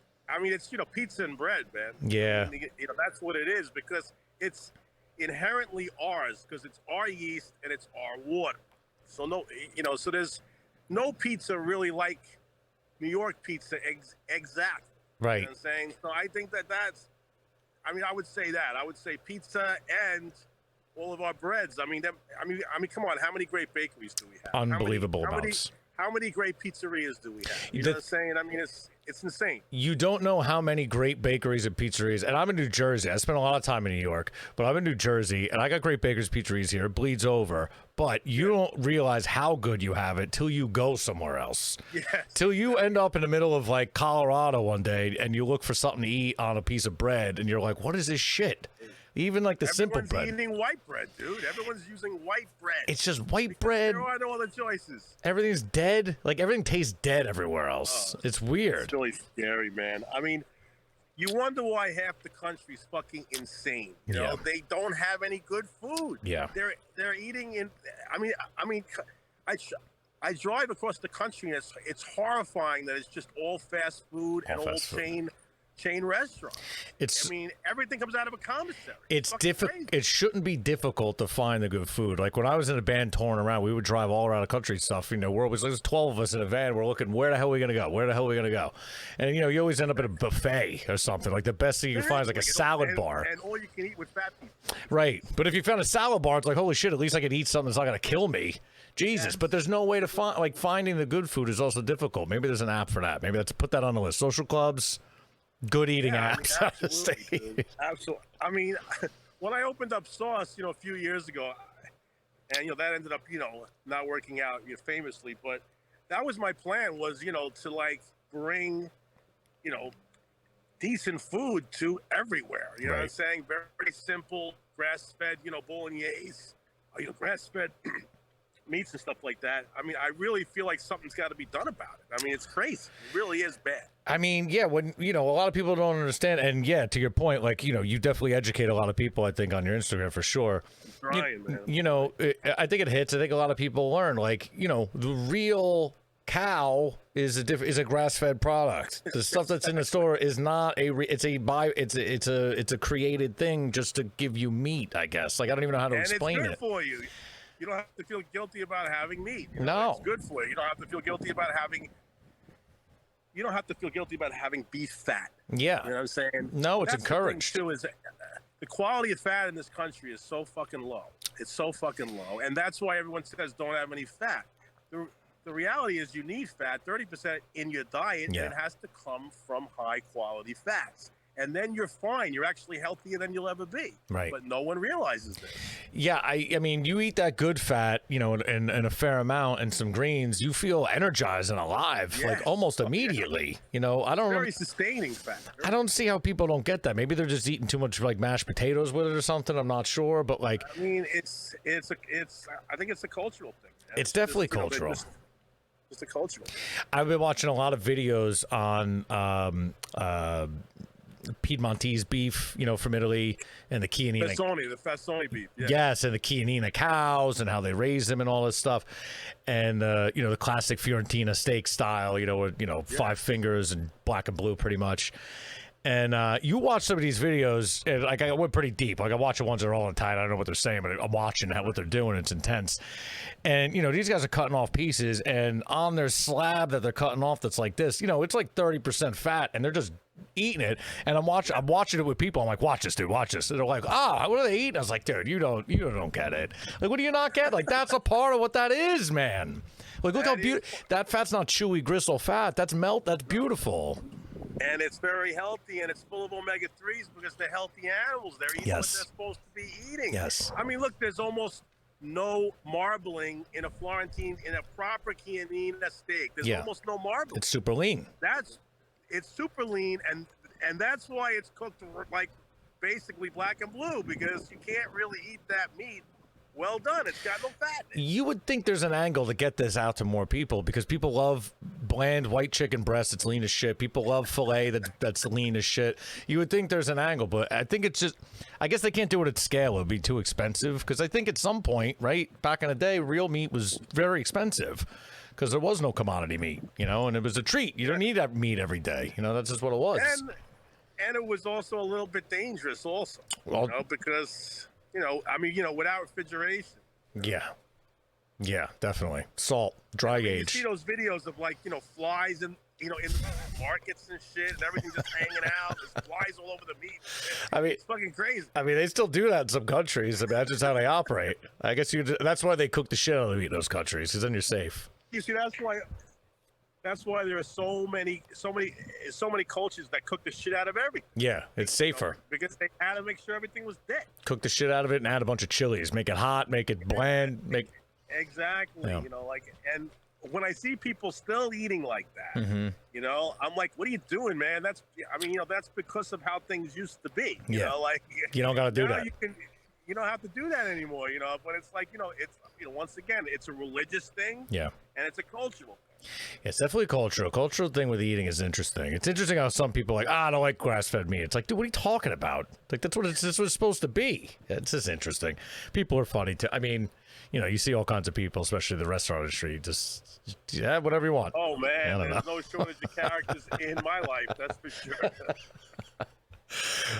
pizza and bread, man. Yeah. That's what it is, because it's inherently ours, because it's our yeast and it's our water. So so there's no pizza really like New York pizza exact. Right. You know what I'm saying? So I think that's I mean, I would say that. I would say pizza and all of our breads. I mean, come on. How many great bakeries do we have? Unbelievable amounts. How many great pizzerias do we have? You know what I'm saying? I mean, it's insane. You don't know how many great bakeries and pizzerias. And I'm in New Jersey. I spent a lot of time in New York, but I'm in New Jersey, and I got great bakeries, pizzerias here. It bleeds over. But you don't realize how good you have it till you go somewhere else. Yes. Till you end up in the middle of, like, Colorado one day, and you look for something to eat on a piece of bread, and you're like, what is this shit? Even like the simple bread. Everyone's eating white bread, dude. Everyone's using white bread. It's just white bread. There are no other choices. Everything's dead. Like, everything tastes dead everywhere else. It's weird. It's really scary, man. I mean, you wonder why half the country's fucking insane. You know, they don't have any good food. Yeah. They're eating in. I mean, I drive across the country, and it's horrifying that it's just all fast food and all chain restaurant. I mean, everything comes out of a commissary. It's difficult. It shouldn't be difficult to find the good food. Like when I was in a band touring around, we would drive all around the country and stuff. You know, there's 12 of us in a van. We're looking, where the hell are we gonna go? Where the hell are we gonna go? And you know, you always end up at a buffet or something. Like the best thing you can find is like a salad bar. And all you can eat with fat people. Right. But if you found a salad bar, it's like, holy shit, at least I could eat something that's not gonna kill me. Jesus. But there's no way to find, like, finding the good food is also difficult. Maybe there's an app for that. Maybe let's put that on the list. Social clubs. Good eating apps. Absolutely. Absolutely. I mean, when I opened up Sauce, you know, a few years ago, and you know that ended up, you know, not working out, you know, famously. But that was my plan, was, you know, to like bring, you know, decent food to everywhere. You know what I'm saying? Very, very simple, grass-fed, you know, bolognese, you know, grass-fed meats and stuff like that. I mean, I really feel like something's got to be done about it. I mean, it's crazy. It really is bad. I mean, yeah, when, you know, a lot of people don't understand. And yeah, to your point, like, you know, you definitely educate a lot of people, I think, on your Instagram for sure. I'm trying, man. You know, I think it hits. I think a lot of people learn, like, you know, the real cow is a grass-fed product. The stuff that's in the store is not it's a created thing just to give you meat, I guess. Like, I don't even know how to explain it. And it's good for you. You don't have to feel guilty about having meat. You know? No. It's good for you. You don't have to feel guilty about having beef fat. Yeah. You know what I'm saying? No, it's encouraged. The thing, too, is the quality of fat in this country is so fucking low. It's so fucking low. And that's why everyone says don't have any fat. The reality is you need fat, 30% in your diet, and it has to come from high quality fats. And then you're fine. You're actually healthier than you'll ever be. Right. But no one realizes this. Yeah, I mean, you eat that good fat, you know, and a fair amount and some greens, you feel energized and alive, like almost immediately. You know, I don't. Very sustaining fat. I don't see how people don't get that. Maybe they're just eating too much like mashed potatoes with it or something. I'm not sure, but like. I mean, I think it's a cultural thing. It's definitely cultural. It's a cultural thing. I've been watching a lot of videos on Piedmontese beef, you know, from Italy, and the Chianina. The Fassoni beef. Yeah. Yes, and the Chianina cows and how they raise them and all this stuff, and you know, the classic Fiorentina steak style, you know, with, you know, 5 fingers and black and blue pretty much. And you watch some of these videos, and like I went pretty deep. Like I watch the ones that are all in tight. I don't know what they're saying, but I'm watching what they're doing. It's intense. And you know, these guys are cutting off pieces, and on their slab that they're cutting off, that's like this. You know, it's like 30% fat, and they're just eating it. And I'm watching it with people. I'm like, watch this, dude, watch this. And they're like, what are they eating? I was like, dude, you don't get it. Like, what do you not get? Like, that's a part of what that is, man. Like, look how beautiful that fat's not chewy gristle fat. That's beautiful. And it's very healthy, and it's full of omega-3s because they're healthy animals. They're eating what they're supposed to be eating. Yes. I mean, look, there's almost no marbling in a proper Chianina steak. There's almost no marbling. It's super lean. It's super lean, and that's why it's cooked like basically black and blue, because you can't really eat that meat well done. It's got no fat in it. You would think there's an angle to get this out to more people, because people love bland white chicken breast that's lean as shit. People love filet that's lean as shit. You would think there's an angle, but I think it's just, I guess they can't do it at scale. It would be too expensive, because I think at some point, right, back in the day, real meat was very expensive, because there was no commodity meat, you know, and it was a treat. You don't need that meat every day. You know, that's just what it was. And it was also a little bit dangerous also, because, you know, I mean, you know, without refrigeration. Yeah. Yeah, definitely. Salt, dry You age. see those videos of like, flies and in markets and shit, and everything just hanging out. There's flies all over the meat. I mean, It's fucking crazy. I mean, they still do that in some countries. I mean, that's just how they operate. I guess that's why they cook the shit out of the meat in those countries, because then you're safe. You see, that's why there are so many cultures that cook the shit out of everything. Yeah, it's safer. Because they had to make sure everything was dead. Cook the shit out of it and add a bunch of chilies. Make it hot, make it bland, Exactly. Yeah. And when I see people still eating like that, I'm like, what are you doing, man? That's because of how things used to be. You know, like you don't got to do that. You don't have to do that anymore, but it's like, it's, once again, it's a religious thing. Yeah. And it's a cultural thing. It's definitely cultural. Cultural thing with eating is interesting. It's interesting how some people are like, I don't like grass-fed meat. It's like, dude, what are you talking about? Like, that's what it's supposed to be. It's just interesting. People are funny too. I mean, you see all kinds of people, especially the restaurant industry, just whatever you want. Oh man, there's no shortage of characters in my life, that's for sure.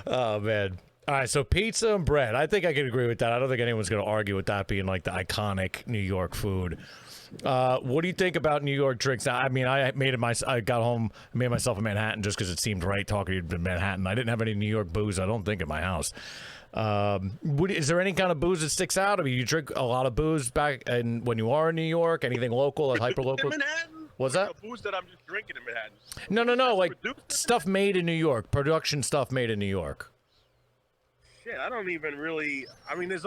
Oh man. All right, so pizza and bread. I think I can agree with that. I don't think anyone's going to argue with that being like the iconic New York food. What do you think about New York drinks? I mean, I got home, made myself a Manhattan just because it seemed right talking to Manhattan. I didn't have any New York booze, I don't think, at my house. Is there any kind of booze that sticks out? I mean, you drink a lot of booze back and when you are in New York, anything local or hyper local? In Manhattan? What's that? Booze that I'm just drinking in Manhattan. No, like stuff made in New York, production stuff made in New York. Shit, I don't even really. I mean, I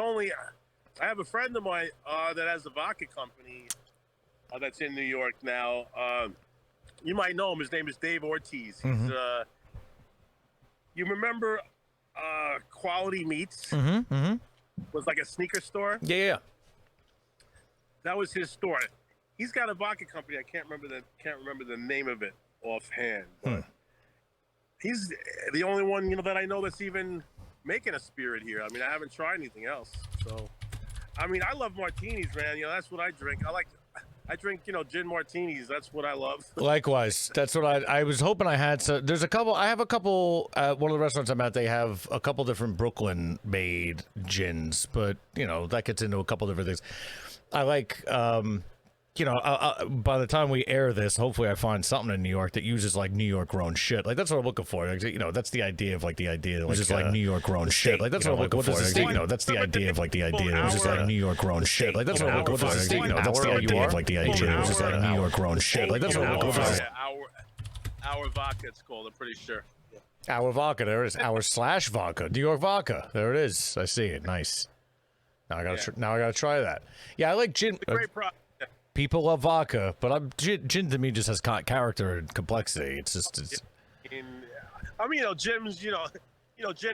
have a friend of mine that has a vodka company that's in New York now. You might know him. His name is Dave Ortiz. He's you remember Quality Meats? Was like a sneaker store. Yeah. That was his store. He's got a vodka company. I can't remember the name of it offhand. But he's the only one that I know that's even making a spirit here. I mean, I haven't tried anything else. So, I mean, I love martinis, man. That's what I drink. I drink, gin martinis. That's what I love. Likewise. That's what I was hoping I had. So there's I have a couple, one of the restaurants I'm at, they have a couple different Brooklyn made gins, but that gets into a couple different things. I like, by the time we air this, hopefully I find something in New York that uses like New York grown shit. Like that's what I'm looking for. Like, that's the idea of like just like New York grown shit. Like that's what I'm looking for. That's the idea of like the idea of just like New York grown shit. Like that's what I'm looking for. That's the idea of like the idea of just like New York grown shit. Like that's what I'm looking for. Our vodka, it's called. I'm pretty sure. Our vodka. There it is. Our/vodka. New York vodka. There it is. I see it. Nice. Now I gotta try that. Yeah, I like gin. Great product. People love vodka, but gin to me just has character and complexity. It's just. I mean, gin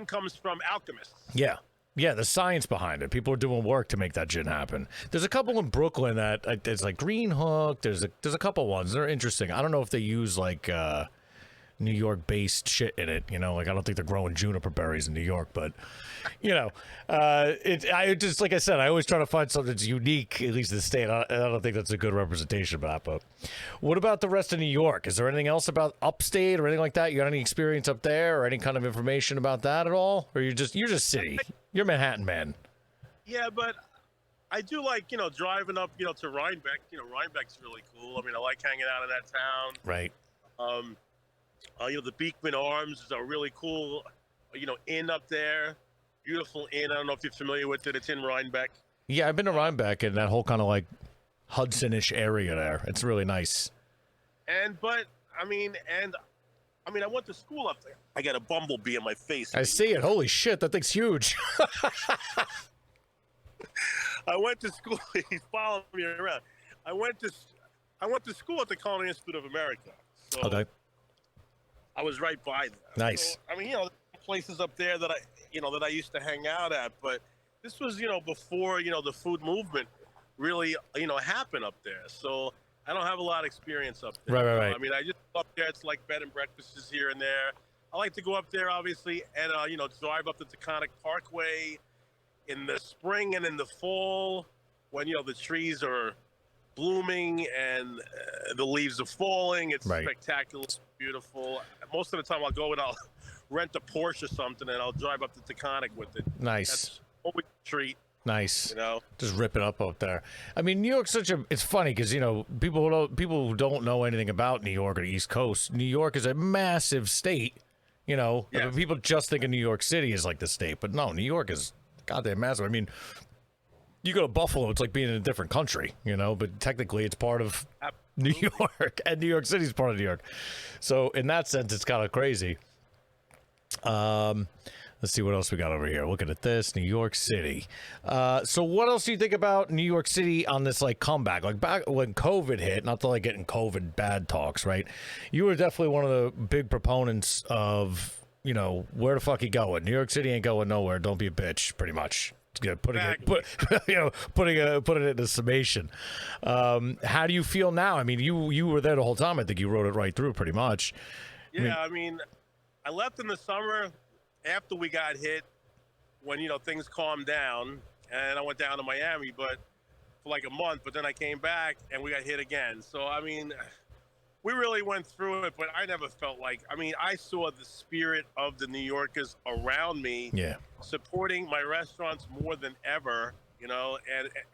comes from alchemists. Yeah, the science behind it. People are doing work to make that gin happen. There's a couple in Brooklyn that it's like Green Hook. There's a couple ones. They're interesting. I don't know if they use like New York based shit in it. Like I don't think they're growing juniper berries in New York, but I just, like I said, I always try to find something that's unique, at least in the state. I don't think that's a good representation of that. But what about the rest of New York? Is there anything else about upstate or anything like that? You got any experience up there or any kind of information about that at all? Or you're just city? You're Manhattan man. Yeah, but I do like, driving up, to Rhinebeck. Rhinebeck's really cool. I mean, I like hanging out in that town. Right. The Beekman Arms is a really cool, inn up there. Beautiful inn. I don't know if you're familiar with it. It's in Rhinebeck. Yeah, I've been to Rhinebeck and that whole kind of like Hudson-ish area there. It's really nice. I went to school up there. I got a bumblebee in my face. I see it. Holy shit, that thing's huge. I went to school. He's following me around. I went to school at the Culinary Institute of America. So okay. I was right by there. Nice. So, places up there that I used to hang out at, but this was, before, the food movement really, happened up there. So I don't have a lot of experience up there. Right. I mean, I just go up there. It's like bed and breakfasts here and there. I like to go up there, obviously, and, drive up the Taconic Parkway in the spring and in the fall when, the trees are blooming and the leaves are falling. It's spectacular, beautiful. Most of the time I'll go and I'll rent a Porsche or something and I'll drive up to Taconic with it. Nice. That's always a treat. Nice. You know, just rip it up there. I mean, New York's it's funny because, you know, people who don't know anything about New York or the East Coast, New York is a massive state, you know. Yes. I mean, people just think of New York City as like the state, but no, New York is goddamn massive. I mean, you go to Buffalo, it's like being in a different country, you know, but technically it's part of New York, and New York City's part of New York. So in that sense, it's kind of crazy. Let's see what else we got over here. Looking at this, New York City. So what else do you think about New York City on this like comeback? Like back when COVID hit, not to like getting COVID bad talks, right? You were definitely one of the big proponents of, you know, where the fuck you going? New York City ain't going nowhere. Don't be a bitch, pretty much. Putting it in a summation. How do you feel now? I mean, you were there the whole time. I think you wrote it right through, pretty much. Yeah, I mean, I left in the summer after we got hit, when, you know, things calmed down, and I went down to Miami, but for like a month. But then I came back and we got hit again. So I mean, we really went through it, but I never felt like, I mean, I saw the spirit of the New Yorkers around me, supporting my restaurants more than ever, you know,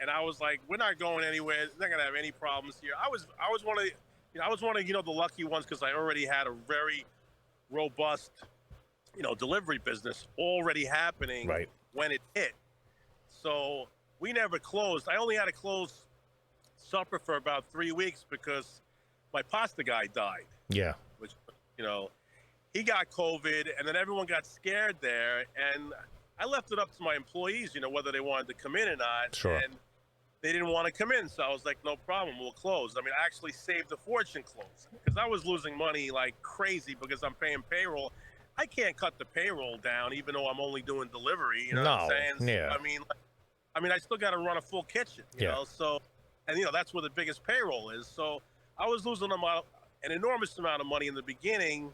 and I was like, we're not going anywhere. They're not gonna have any problems here. I was one of, you know, the lucky ones, because I already had a very robust, you know, delivery business already happening when it hit. So we never closed. I only had to close supper for about 3 weeks because my pasta guy died. Yeah. Which, you know, he got COVID, and then everyone got scared there, and I left it up to my employees, you know, whether they wanted to come in or not. Sure. And they didn't want to come in, so I was like, no problem, we'll close. I mean, I actually saved a fortune closing, because I was losing money like crazy because I'm paying payroll. I can't cut the payroll down, even though I'm only doing delivery. You know what I'm saying? Yeah. I mean, I still got to run a full kitchen. You know, so, and you know, that's where the biggest payroll is. So I was losing an enormous amount of money in the beginning,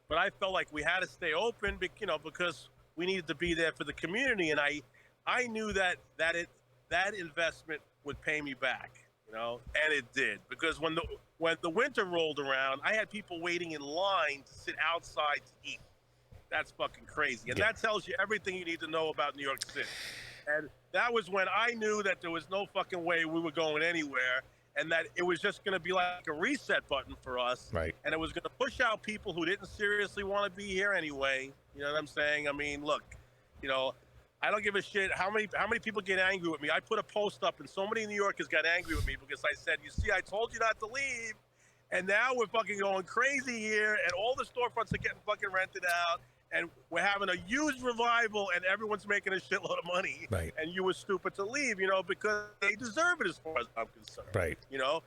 but I felt like we had to stay open, you know, because we needed to be there for the community, and I knew that investment would pay me back. You know, and it did, because when the winter rolled around, I had people waiting in line to sit outside to eat. That's fucking crazy, and that tells you everything you need to know about New York City. And that was when I knew that there was no fucking way we were going anywhere, and that it was just going to be like a reset button for us. Right. And it was going to push out people who didn't seriously want to be here anyway. You know what I'm saying? I mean, look, you know, I don't give a shit how many people get angry with me. I put a post up, and so many New Yorkers got angry with me because I said, you see, I told you not to leave, and now we're fucking going crazy here, and all the storefronts are getting fucking rented out, and we're having a huge revival, and everyone's making a shitload of money. Right. And you were stupid to leave, you know, because they deserve it as far as I'm concerned. Right. You know,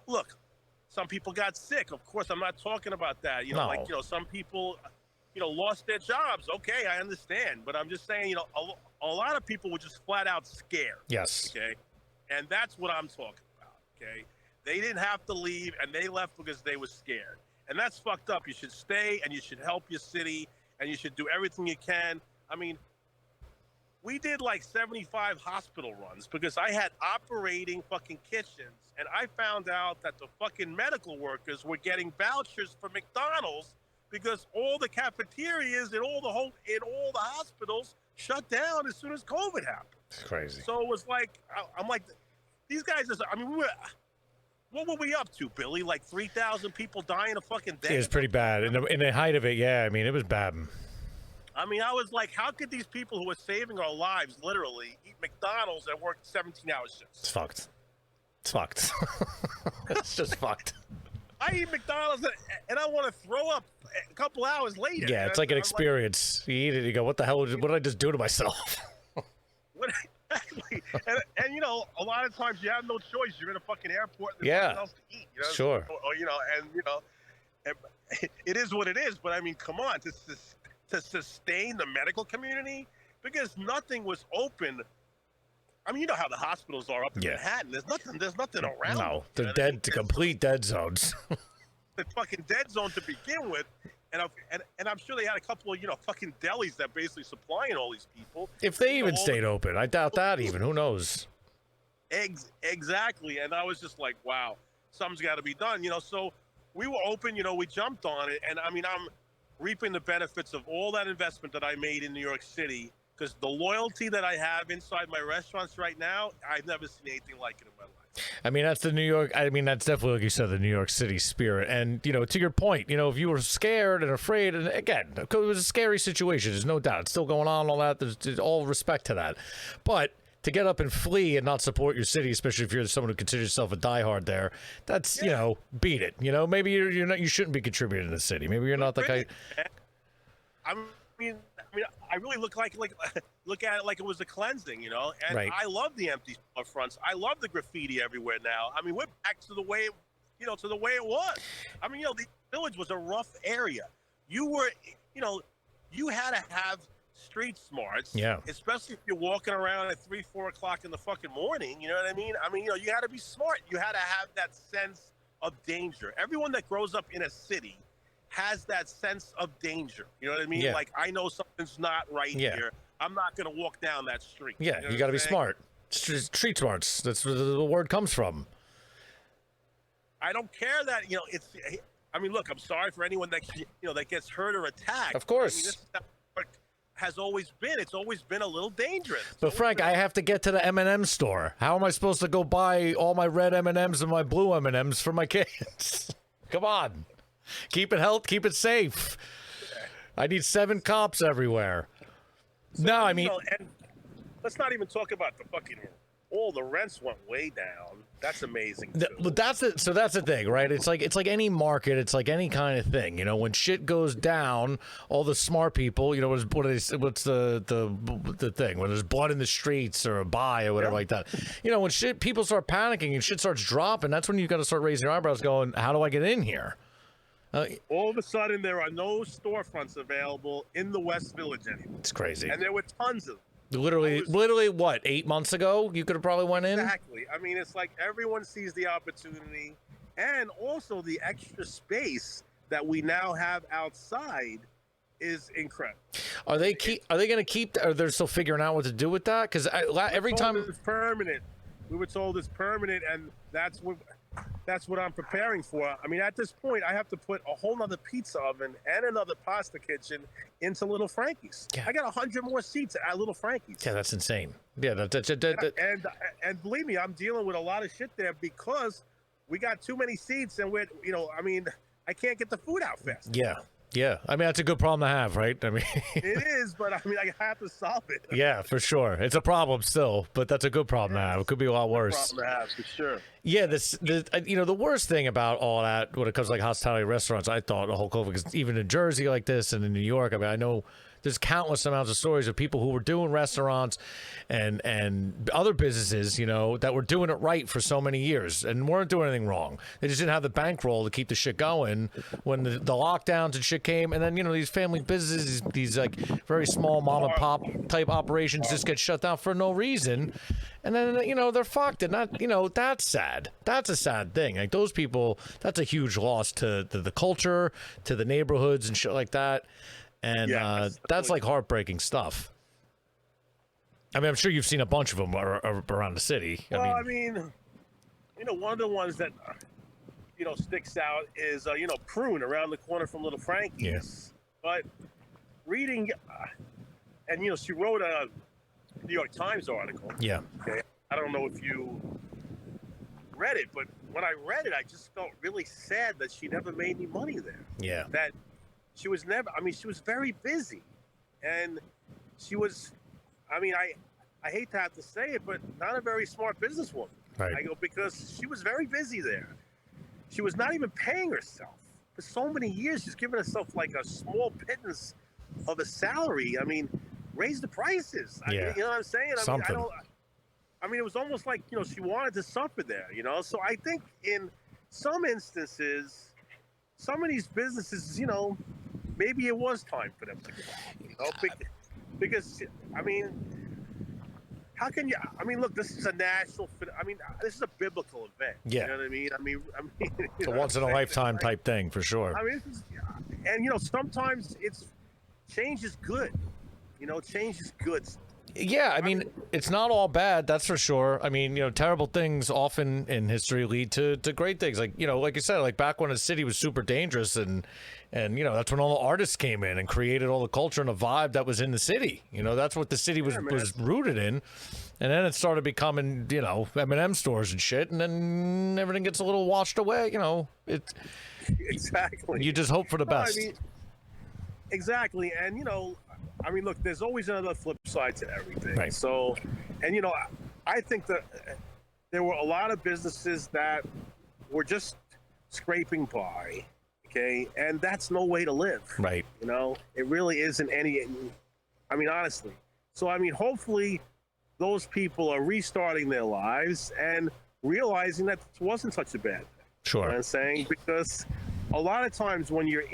look, some people got sick. Of course, I'm not talking about that. You know, like, you know, some people, you know, lost their jobs. Okay, I understand. But I'm just saying, you know, a lot of people were just flat out scared. Yes. Okay. And that's what I'm talking about. Okay. They didn't have to leave, and they left because they were scared. And that's fucked up. You should stay, and you should help your city, and you should do everything you can. I mean, we did like 75 hospital runs because I had operating fucking kitchens, and I found out that the fucking medical workers were getting vouchers for McDonald's because all the cafeterias in all the hospitals shut down as soon as COVID happened. It's crazy. So it was like, I'm like, these guys are, I mean, what were we up to, Billy? Like 3,000 people dying a fucking day? It was pretty bad. In the height of it, yeah, I mean, it was bad. I mean, I was like, how could these people who are saving our lives, literally, eat McDonald's and work 17-hour shifts? It's fucked. It's fucked. It's just fucked. I eat McDonald's and I want to throw up a couple hours later. Yeah, it's like an experience. Like, you eat it, you go, what the hell? What did I just do to myself? Exactly. And you know, a lot of times you have no choice. You're in a fucking airport. There's nothing else to eat. You know? Sure. Or, you know, and you know, it is what it is. But I mean, come on, to sustain the medical community, because nothing was open. I mean, you know how the hospitals are up in Manhattan. There's nothing around. No, they're dead, to complete dead zones. The fucking dead zone to begin with. And I'm sure they had a couple of, you know, fucking delis that basically supplying all these people. If they even stayed open, I doubt that even. Who knows? Exactly. And I was just like, wow, something's got to be done. You know, so we were open. You know, we jumped on it. And I mean, I'm reaping the benefits of all that investment that I made in New York City. because the loyalty that I have inside my restaurants right now, I've never seen anything like it in my life. I mean, that's the New York. I mean, that's definitely, like you said, the New York City spirit. And, you know, to your point, you know, if you were scared and afraid, and again, it was a scary situation, there's no doubt. It's still going on, all that. There's all respect to that. But to get up and flee and not support your city, especially if you're someone who considers yourself a diehard there, that's, you know, beat it. You know, maybe you're not, you shouldn't be contributing to the city. Maybe you're not the guy. I mean, I really look at it like it was a cleansing, you know. And right. I love the empty storefronts. I love the graffiti everywhere now. I mean, we're back to the way, you know, to the way it was. I mean, you know, the Village was a rough area. You were, you know, you had to have street smarts. Yeah. Especially if you're walking around at 3, 4 o'clock in the fucking morning. You know what I mean? I mean, you know, you had to be smart. You had to have that sense of danger. Everyone that grows up in a city has that sense of danger. You know what I mean? Yeah. Like, I know something's not right here. I'm not going to walk down that street. Yeah, you know you got to be smart. Street smarts. That's where the word comes from. I don't care that, you know, it's, I mean, look, I'm sorry for anyone that, you know, that gets hurt or attacked. Of course. I mean, this is what has always been. It's always been a little dangerous. But Frank, I have to get to the M&M store. How am I supposed to go buy all my red M&Ms and my blue M&Ms for my kids? Come on. Keep it healthy, keep it safe. I need 7 cops everywhere. So, no, I mean, know, and let's not even talk about the fucking, all the rents went way down. That's amazing. But that's the, so that's the thing, right? It's like any market. It's like any kind of thing. You know, when shit goes down, all the smart people, you know, what's the thing? When there's blood in the streets or a buy or whatever like that. You know, when people start panicking and shit starts dropping, that's when you got to start raising your eyebrows, going, "How do I get in here?" All of a sudden, there are no storefronts available in the West Village anymore. It's crazy. And there were tons of them. Literally, what, 8 months ago? You could have probably went in? Exactly. I mean, it's like everyone sees the opportunity, and also the extra space that we now have outside is incredible. Are they going to keep? Are they still figuring out what to do with that? Because every time it's permanent. We were told it's permanent, and that's what I'm preparing for. I mean, at this point, I have to put a whole nother pizza oven and another pasta kitchen into Little Frankie's. Yeah. I got 100 more seats at Little Frankie's. Yeah, that's insane. Yeah, and believe me, I'm dealing with a lot of shit there because we got too many seats, and we're, you know, I mean, I can't get the food out fast. Yeah. Yeah, I mean, that's a good problem to have, right? I mean, it is, but I mean, I have to solve it. Yeah, for sure. It's a problem still, but that's a good problem to have. It could be a lot worse. Problem to have, for sure. Yeah, you know, the worst thing about all that when it comes to like hospitality restaurants, I thought the whole COVID, because even in Jersey like this and in New York, I mean, I know there's countless amounts of stories of people who were doing restaurants and other businesses, you know, that were doing it right for so many years and weren't doing anything wrong. They just didn't have the bankroll to keep the shit going when the lockdowns and shit came. And then, you know, these family businesses, these like very small mom and pop type operations just get shut down for no reason. And then, you know, they're fucked. And that, you know, that's sad. That's a sad thing. Like those people, that's a huge loss to the culture, to the neighborhoods and shit like that. And that's like heartbreaking stuff. I mean, I'm sure you've seen a bunch of them around the city. Well, I mean, you know, one of the ones that, you know, sticks out is, you know, Prune around the corner from Little Frankie's. Yes. But reading, and, you know, she wrote a New York Times article. Yeah. Okay? I don't know if you read it, but when I read it, I just felt really sad that she never made any money there. Yeah. That she was never, I mean, she was very busy. And she was, I mean, I hate to have to say it, but not a very smart businesswoman. Right. I go, because she was very busy there. She was not even paying herself. For so many years, she's given herself like a small pittance of a salary. I mean, raise the prices. Yeah. I mean, you know what I'm saying? Something. I mean, it was almost like, you know, she wanted to suffer there, you know? So I think in some instances, some of these businesses, you know, maybe it was time for them to go out, you know? Because, I mean, how can you, I mean, look, this is a national, I mean, this is a biblical event. Yeah. You know what I mean? I mean, it's a once in a lifetime type thing for sure. I mean, and, you know, sometimes change is good. You know, change is good. Yeah, I mean, it's not all bad, that's for sure. I mean, terrible things often in history lead to great things. Like, like you said, like back when a city was super dangerous and that's when all the artists came in and created all the culture and the vibe that was in the city. That's what the city was rooted in. And then it started becoming, M&M stores and shit, and then everything gets a little washed away, It's exactly. You just hope for the best. Exactly. And, look, there's always another flip side to everything. Right. So, and, I think that there were a lot of businesses that were just scraping by, okay? And that's no way to live. Right. It really isn't honestly. So, hopefully those people are restarting their lives and realizing that this wasn't such a bad thing. Sure. You know what I'm saying? Because a lot of times when you're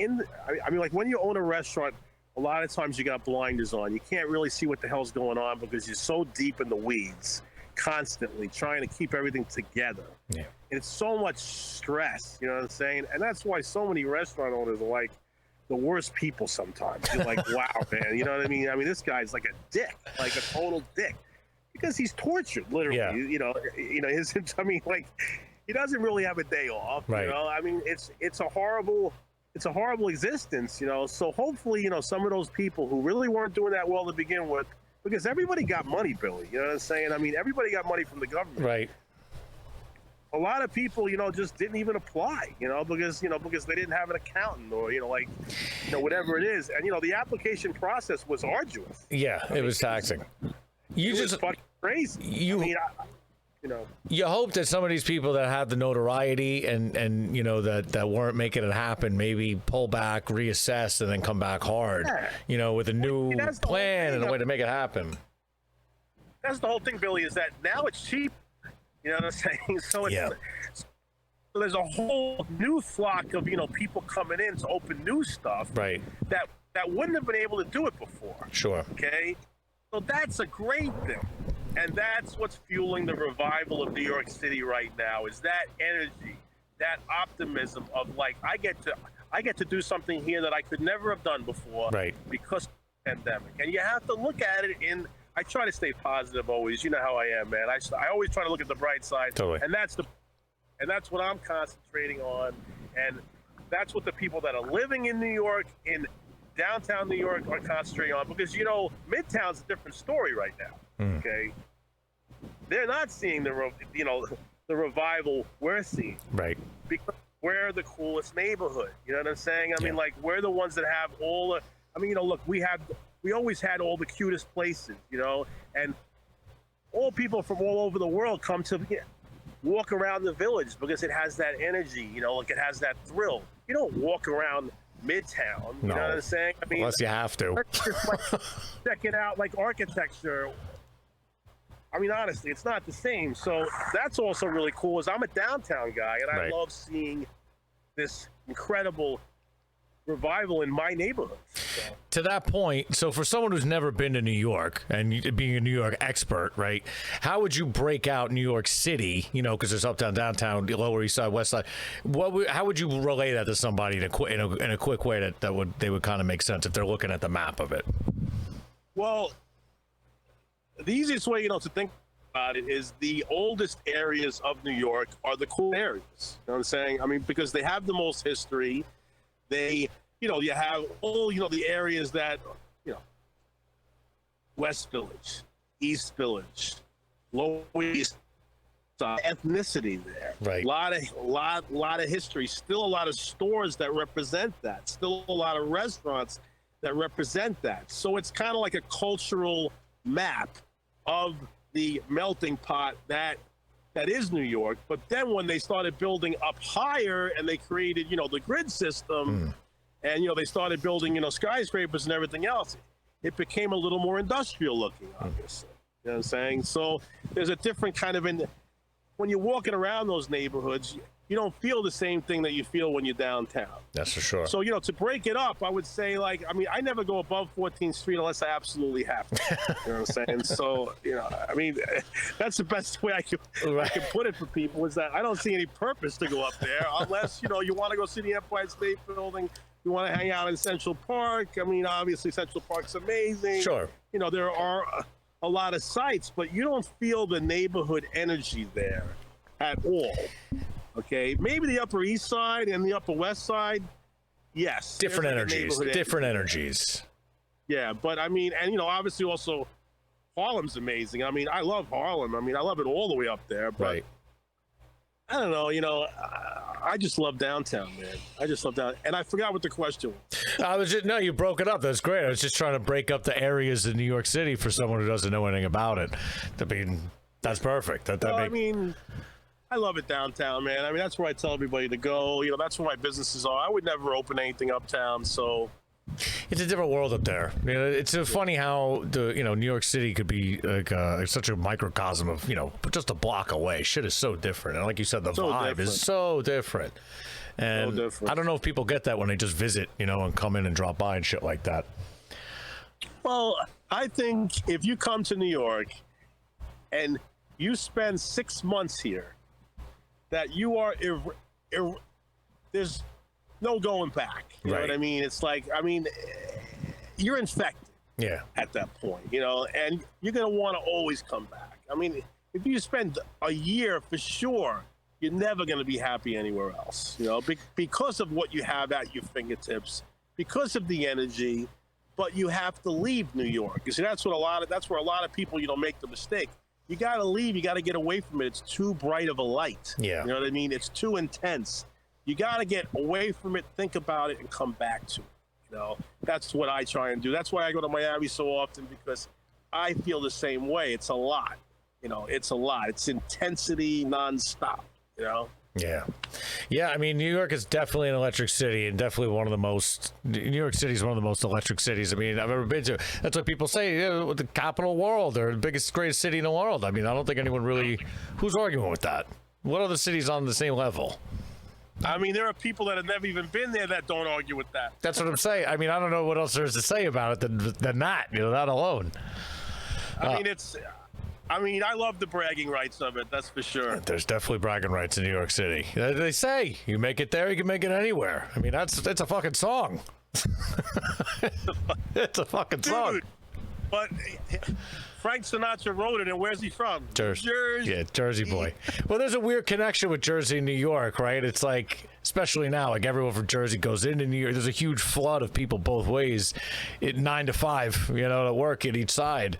when you own a restaurant, a lot of times you got blinders on. You can't really see what the hell's going on because you're so deep in the weeds, constantly trying to keep everything together. Yeah. And it's so much stress, you know what I'm saying? And that's why so many restaurant owners are like the worst people sometimes. You're like, wow, man, you know what I mean? This guy's like a dick, like a total dick. Because he's tortured, literally. Yeah. He doesn't really have a day off. Right. It's a horrible existence. So hopefully, some of those people who really weren't doing that well to begin with, because everybody got money, Billy. You know what I'm saying? Everybody got money from the government. Right. A lot of people, just didn't even apply, because they didn't have an accountant or, whatever it is. And, the application process was arduous. Yeah, it was taxing. It was fucking crazy. You hope that some of these people that have the notoriety and that weren't making it happen maybe pull back, reassess, and then come back hard, with a new plan and a way to make it happen. That's the whole thing, Billy, is that now it's cheap. You know what I'm saying? So so there's a whole new flock of people coming in to open new stuff, right? That wouldn't have been able to do it before. Sure. Okay. So that's a great thing. And that's what's fueling the revival of New York City right now, is that energy, that optimism of like, I get to do something here that I could never have done before, right? Because of the pandemic. And you have to look at it I try to stay positive always. You know how I am, man. I always try to look at the bright side. Totally. And that's what I'm concentrating on. And that's what the people that are living in New York, in downtown New York, are concentrating on, because Midtown's a different story right now. Okay, they're not seeing the revival we're seeing, right? Because we're the coolest neighborhood. You know what I'm saying? Like, we're the ones that have all the. Look, we always had all the cutest places, and all people from all over the world come to walk around the Village because it has that energy. Like, it has that thrill. You don't walk around Midtown. You know what I'm saying? Unless you have to. Just check it out, like architecture. Honestly, it's not the same. So that's also really cool. Is I'm a downtown guy, and I love seeing this incredible revival in my neighborhood. So. To that point, so for someone who's never been to New York and being a New York expert, right? How would you break out New York City? Because there's uptown, downtown, Lower East Side, West Side. How would you relay that to somebody in a quick way that they would kind of make sense if they're looking at the map of it? Well, the easiest way, to think about it is the oldest areas of New York are the cool areas. You know what I'm saying? Because they have the most history. They, you have all, the areas that, West Village, East Village, Lower East Side, ethnicity there. Right. A lot of history. Still a lot of stores that represent that. Still a lot of restaurants that represent that. So it's kind of like a cultural map of the melting pot that is New York. But then when they started building up higher and they created, the grid system, and, they started building, skyscrapers and everything else, it became a little more industrial looking, obviously. You know what I'm saying? So there's a different kind of, when you're walking around those neighborhoods, you don't feel the same thing that you feel when you're downtown. That's for sure. So, to break it up, I would say, I never go above 14th Street unless I absolutely have to. You know what I'm saying? So, that's the best way I can put it for people, is that I don't see any purpose to go up there unless, you want to go see the Empire State Building, you want to hang out in Central Park. Obviously Central Park's amazing. Sure. There are a lot of sights, but you don't feel the neighborhood energy there at all. Okay, maybe the Upper East Side and the Upper West Side, yes, Different there's like a energies. neighborhood Different energy. energies. Yeah, but I mean, and you know, obviously also Harlem's amazing. I mean, I love Harlem. I mean, I love it all the way up there. But Right. I don't know. You know, I just love downtown, man. I just love downtown. And I forgot what the question was. No, you broke it up. That's great. I was just trying to break up the areas in New York City for someone who doesn't know anything about it. I mean, that's perfect. I mean, I love it downtown, man. I mean, that's where I tell everybody to go. You know, that's where my businesses are. I would never open anything uptown, so. It's a different world up there. You know, it's funny how New York City could be like such a microcosm of just a block away. Shit is so different, and like you said, the vibe is so different. And So different. I don't know if people get that when they just visit, and come in and drop by and shit like that. Well, I think if you come to New York and you spend 6 months here, that you are there's no going back. You know what I mean? It's like, I mean, you're infected. Yeah. At that point, and you're going to want to always come back. I mean, if you spend a year for sure, you're never going to be happy anywhere else, because of what you have at your fingertips, because of the energy, but you have to leave New York. You see, that's where a lot of people, make the mistake. You got to leave. You got to get away from it. It's too bright of a light. Yeah. You know what I mean? It's too intense. You got to get away from it, think about it, and come back to it. That's what I try and do. That's why I go to Miami so often, because I feel the same way. It's a lot. It's a lot. It's intensity nonstop. Yeah. I mean, New York is definitely an electric city, and definitely one of the most. New York City is one of the most electric cities. I mean, I've ever been to. That's what people say. The capital world, or the biggest, greatest city in the world. I mean, I don't think anyone really. Who's arguing with that? What other cities on the same level? I mean, there are people that have never even been there that don't argue with that. That's what I'm saying. I mean, I don't know what else there is to say about it than that. That alone. I mean, I love the bragging rights of it. That's for sure. There's definitely bragging rights in New York City. They say you make it there, you can make it anywhere. I mean, it's a fucking song. It's a fucking song. Dude, but Frank Sinatra wrote it, and where's he from? Jersey. Jersey. Yeah, Jersey boy. Well, there's a weird connection with Jersey and New York, right? It's like, especially now, like everyone from Jersey goes into New York. There's a huge flood of people both ways, 9 to 5, to work at each side.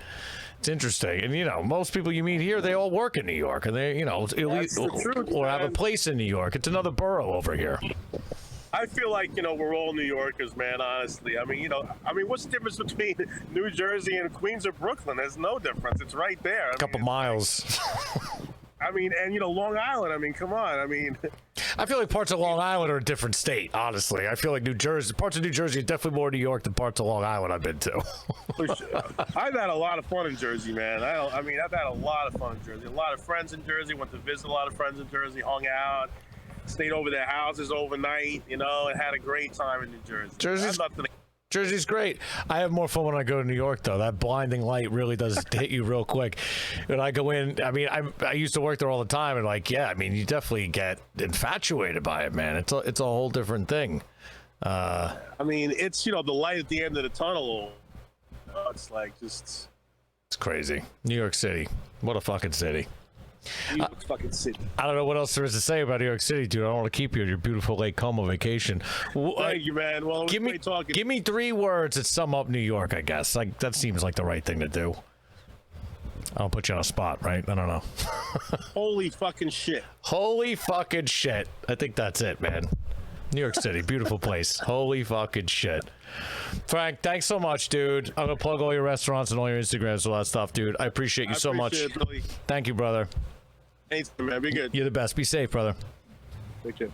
It's interesting. And, most people you meet here, they all work in New York, and they, or have a place in New York. It's another borough over here. I feel like, we're all New Yorkers, man, honestly. I mean, what's the difference between New Jersey and Queens or Brooklyn? There's no difference. It's right there. A couple miles. I mean, and, Long Island, I mean, come on. I mean, I feel like parts of Long Island are a different state, honestly. I feel like parts of New Jersey are definitely more New York than parts of Long Island I've been to. For sure. I've had a lot of fun in Jersey, man. I've had a lot of fun in Jersey. A lot of friends in Jersey, went to visit a lot of friends in Jersey, hung out, stayed over their houses overnight, and had a great time in New Jersey. Jersey's great. I have more fun when I go to New York, though. That blinding light really does hit you real quick. When I go in, I mean, I used to work there all the time, and you definitely get infatuated by it, man. It's a whole different thing. It's the light at the end of the tunnel. It's like it's crazy. New York City, what a fucking city. New York fucking city. I don't know what else there is to say about New York City, dude. I don't want to keep you at your beautiful Lake Como vacation. Thank you, man. Well, give me 3 words that sum up New York, I guess. Like, that seems like the right thing to do. I'll put you on a spot, right? I don't know. Holy fucking shit. Holy fucking shit. I think that's it, man. New York City, beautiful place. Holy fucking shit. Frank, thanks so much, dude. I'm going to plug all your restaurants and all your Instagrams and all that stuff, dude. I appreciate you so much. It, Billy. Thank you, brother. Thanks, man. Be good. You're the best. Be safe, brother. Take care.